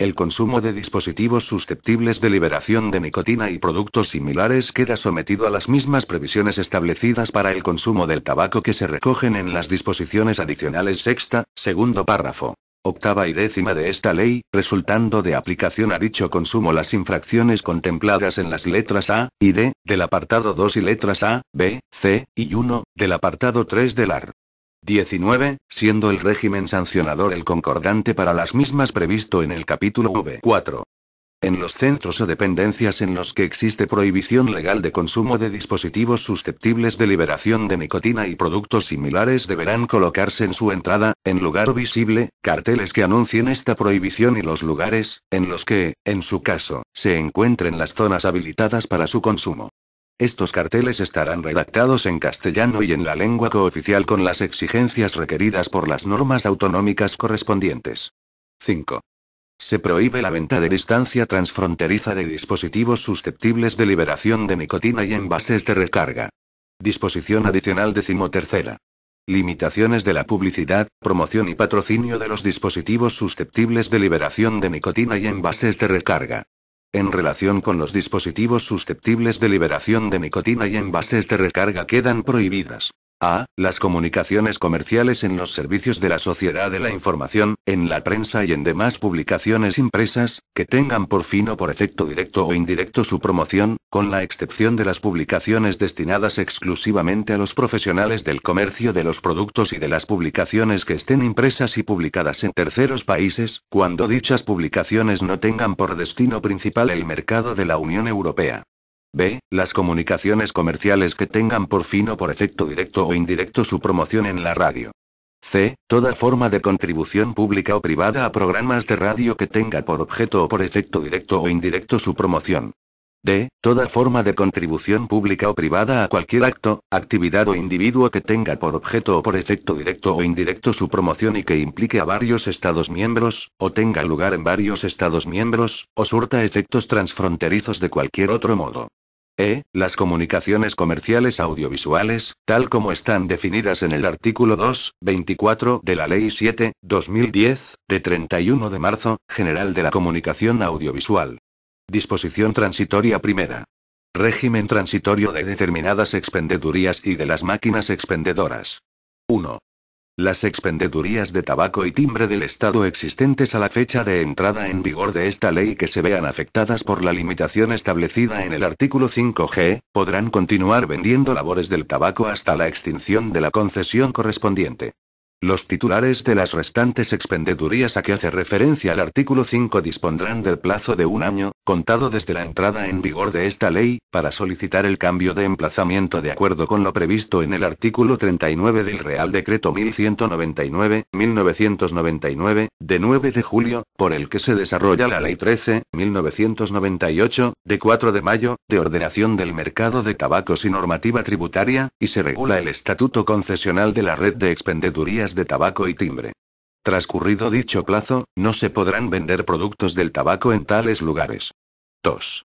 El consumo de dispositivos susceptibles de liberación de nicotina y productos similares queda sometido a las mismas previsiones establecidas para el consumo del tabaco que se recogen en las disposiciones adicionales sexta, segundo párrafo, octava y décima de esta ley, resultando de aplicación a dicho consumo las infracciones contempladas en las letras A y D, del apartado 2 y letras A, B, C y 1, del apartado 3 del AR. 19, siendo el régimen sancionador el concordante para las mismas previsto en el capítulo V4. En los centros o dependencias en los que existe prohibición legal de consumo de dispositivos susceptibles de liberación de nicotina y productos similares deberán colocarse en su entrada, en lugar visible, carteles que anuncien esta prohibición y los lugares, en los que, en su caso, se encuentren las zonas habilitadas para su consumo. Estos carteles estarán redactados en castellano y en la lengua cooficial con las exigencias requeridas por las normas autonómicas correspondientes. 5. Se prohíbe la venta de distancia transfronteriza de dispositivos susceptibles de liberación de nicotina y envases de recarga. Disposición adicional 13. Limitaciones de la publicidad, promoción y patrocinio de los dispositivos susceptibles de liberación de nicotina y envases de recarga. En relación con los dispositivos susceptibles de liberación de nicotina y envases de recarga quedan prohibidas. A. Las comunicaciones comerciales en los servicios de la sociedad de la información, en la prensa y en demás publicaciones impresas, que tengan por fin o por efecto directo o indirecto su promoción, con la excepción de las publicaciones destinadas exclusivamente a los profesionales del comercio de los productos y de las publicaciones que estén impresas y publicadas en terceros países, cuando dichas publicaciones no tengan por destino principal el mercado de la Unión Europea. B. Las comunicaciones comerciales que tengan por fin o por efecto directo o indirecto su promoción en la radio. C. Toda forma de contribución pública o privada a programas de radio que tenga por objeto o por efecto directo o indirecto su promoción. D. Toda forma de contribución pública o privada a cualquier acto, actividad o individuo que tenga por objeto o por efecto directo o indirecto su promoción y que implique a varios Estados miembros, o tenga lugar en varios Estados miembros, o surta efectos transfronterizos de cualquier otro modo. E. Las comunicaciones comerciales audiovisuales, tal como están definidas en el artículo 2, 24 de la Ley 7, 2010, de 31 de marzo, General de la Comunicación Audiovisual. Disposición transitoria primera. Régimen transitorio de determinadas expendedurías y de las máquinas expendedoras. 1. Las expendedurías de tabaco y timbre del Estado existentes a la fecha de entrada en vigor de esta ley que se vean afectadas por la limitación establecida en el artículo 5G, podrán continuar vendiendo labores del tabaco hasta la extinción de la concesión correspondiente. Los titulares de las restantes expendedurías a que hace referencia el artículo 5 dispondrán del plazo de 1 año, contado desde la entrada en vigor de esta ley, para solicitar el cambio de emplazamiento de acuerdo con lo previsto en el artículo 39 del Real Decreto 1199/1999, de 9 de julio, por el que se desarrolla la Ley 13/1998, de 4 de mayo, de ordenación del mercado de tabacos y normativa tributaria, y se regula el estatuto concesional de la red de expendedurías de tabaco y timbre. Transcurrido dicho plazo, no se podrán vender productos del tabaco en tales lugares. 2.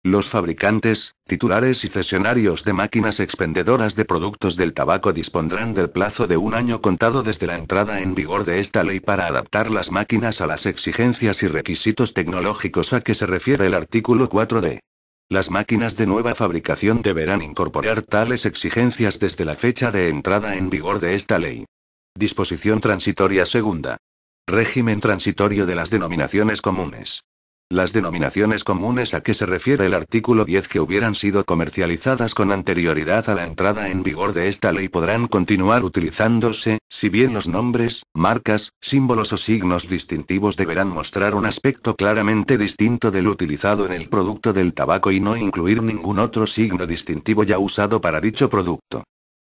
Los fabricantes, titulares y cesionarios de máquinas expendedoras de productos del tabaco dispondrán del plazo de 1 año contado desde la entrada en vigor de esta ley para adaptar las máquinas a las exigencias y requisitos tecnológicos a que se refiere el artículo 4D. Las máquinas de nueva fabricación deberán incorporar tales exigencias desde la fecha de entrada en vigor de esta ley. Disposición transitoria segunda. Régimen transitorio de las denominaciones comunes. Las denominaciones comunes a que se refiere el artículo 10 que hubieran sido comercializadas con anterioridad a la entrada en vigor de esta ley podrán continuar utilizándose, si bien los nombres, marcas, símbolos o signos distintivos deberán mostrar un aspecto claramente distinto del utilizado en el producto del tabaco y no incluir ningún otro signo distintivo ya usado para dicho producto.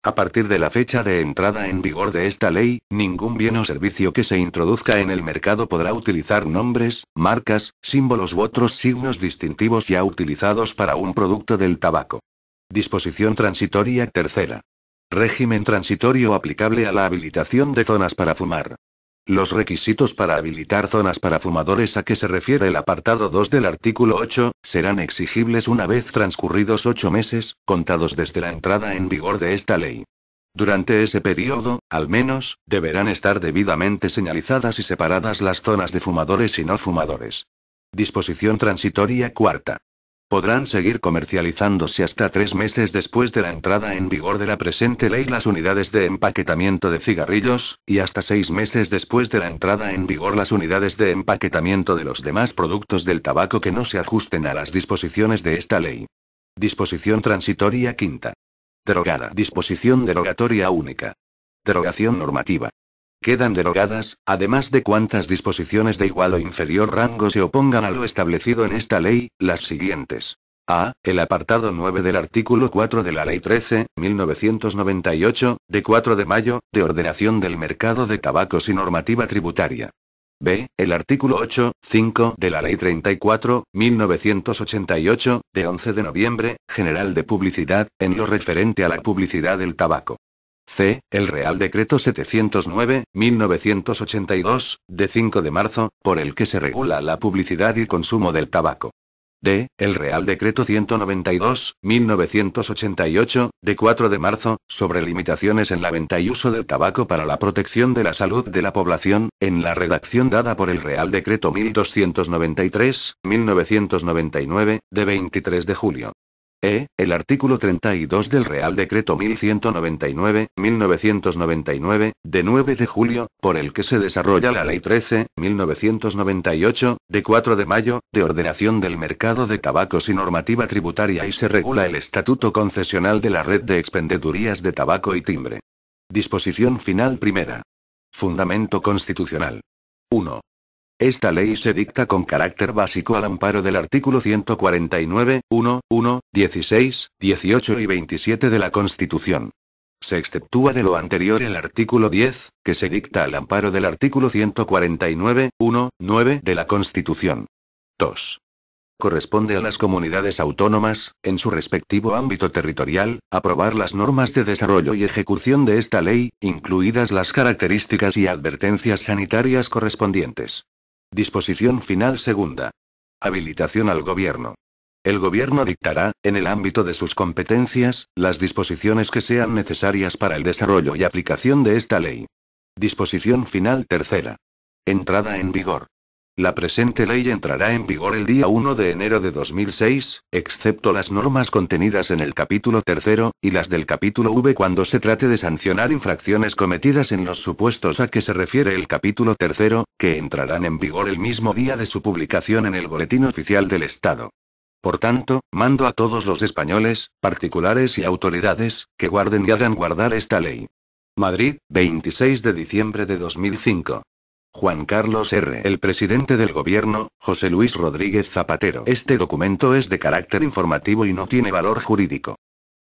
A partir de la fecha de entrada en vigor de esta ley, ningún bien o servicio que se introduzca en el mercado podrá utilizar nombres, marcas, símbolos u otros signos distintivos ya utilizados para un producto del tabaco. Disposición transitoria tercera. Régimen transitorio aplicable a la habilitación de zonas para fumar. Los requisitos para habilitar zonas para fumadores a que se refiere el apartado 2 del artículo 8, serán exigibles una vez transcurridos 8 meses, contados desde la entrada en vigor de esta ley. Durante ese periodo, al menos, deberán estar debidamente señalizadas y separadas las zonas de fumadores y no fumadores. Disposición transitoria cuarta. Podrán seguir comercializándose hasta 3 meses después de la entrada en vigor de la presente ley las unidades de empaquetamiento de cigarrillos, y hasta 6 meses después de la entrada en vigor las unidades de empaquetamiento de los demás productos del tabaco que no se ajusten a las disposiciones de esta ley. Disposición transitoria quinta. Derogada. Disposición derogatoria única. Derogación normativa. Quedan derogadas, además de cuantas disposiciones de igual o inferior rango se opongan a lo establecido en esta ley, las siguientes. A. El apartado 9 del artículo 4 de la Ley 13/1998, de 4 de mayo, de ordenación del mercado de tabacos y normativa tributaria. B. El artículo 8.5 de la Ley 34/1988, de 11 de noviembre, general de publicidad, en lo referente a la publicidad del tabaco. C. El Real Decreto 709/1982, de 5 de marzo, por el que se regula la publicidad y consumo del tabaco. D. El Real Decreto 192/1988, de 4 de marzo, sobre limitaciones en la venta y uso del tabaco para la protección de la salud de la población, en la redacción dada por el Real Decreto 1293/1999, de 23 de julio. E. El artículo 32 del Real Decreto 1199/1999, de 9 de julio, por el que se desarrolla la Ley 13/1998, de 4 de mayo, de ordenación del mercado de tabacos y normativa tributaria y se regula el estatuto concesional de la red de expendedurías de tabaco y timbre. Disposición final primera. Fundamento constitucional. 1. Esta ley se dicta con carácter básico al amparo del artículo 149, 1, 1, 16, 18 y 27 de la Constitución. Se exceptúa de lo anterior el artículo 10, que se dicta al amparo del artículo 149, 1, 9 de la Constitución. 2. Corresponde a las comunidades autónomas, en su respectivo ámbito territorial, aprobar las normas de desarrollo y ejecución de esta ley, incluidas las características y advertencias sanitarias correspondientes. Disposición final segunda. Habilitación al Gobierno. El Gobierno dictará, en el ámbito de sus competencias, las disposiciones que sean necesarias para el desarrollo y aplicación de esta ley. Disposición final tercera. Entrada en vigor. La presente ley entrará en vigor el día 1 de enero de 2006, excepto las normas contenidas en el capítulo 3, y las del capítulo V cuando se trate de sancionar infracciones cometidas en los supuestos a que se refiere el capítulo 3, que entrarán en vigor el mismo día de su publicación en el Boletín Oficial del Estado. Por tanto, mando a todos los españoles, particulares y autoridades, que guarden y hagan guardar esta ley. Madrid, 26 de diciembre de 2005. Juan Carlos R. El presidente del gobierno, José Luis Rodríguez Zapatero. Este documento es de carácter informativo y no tiene valor jurídico.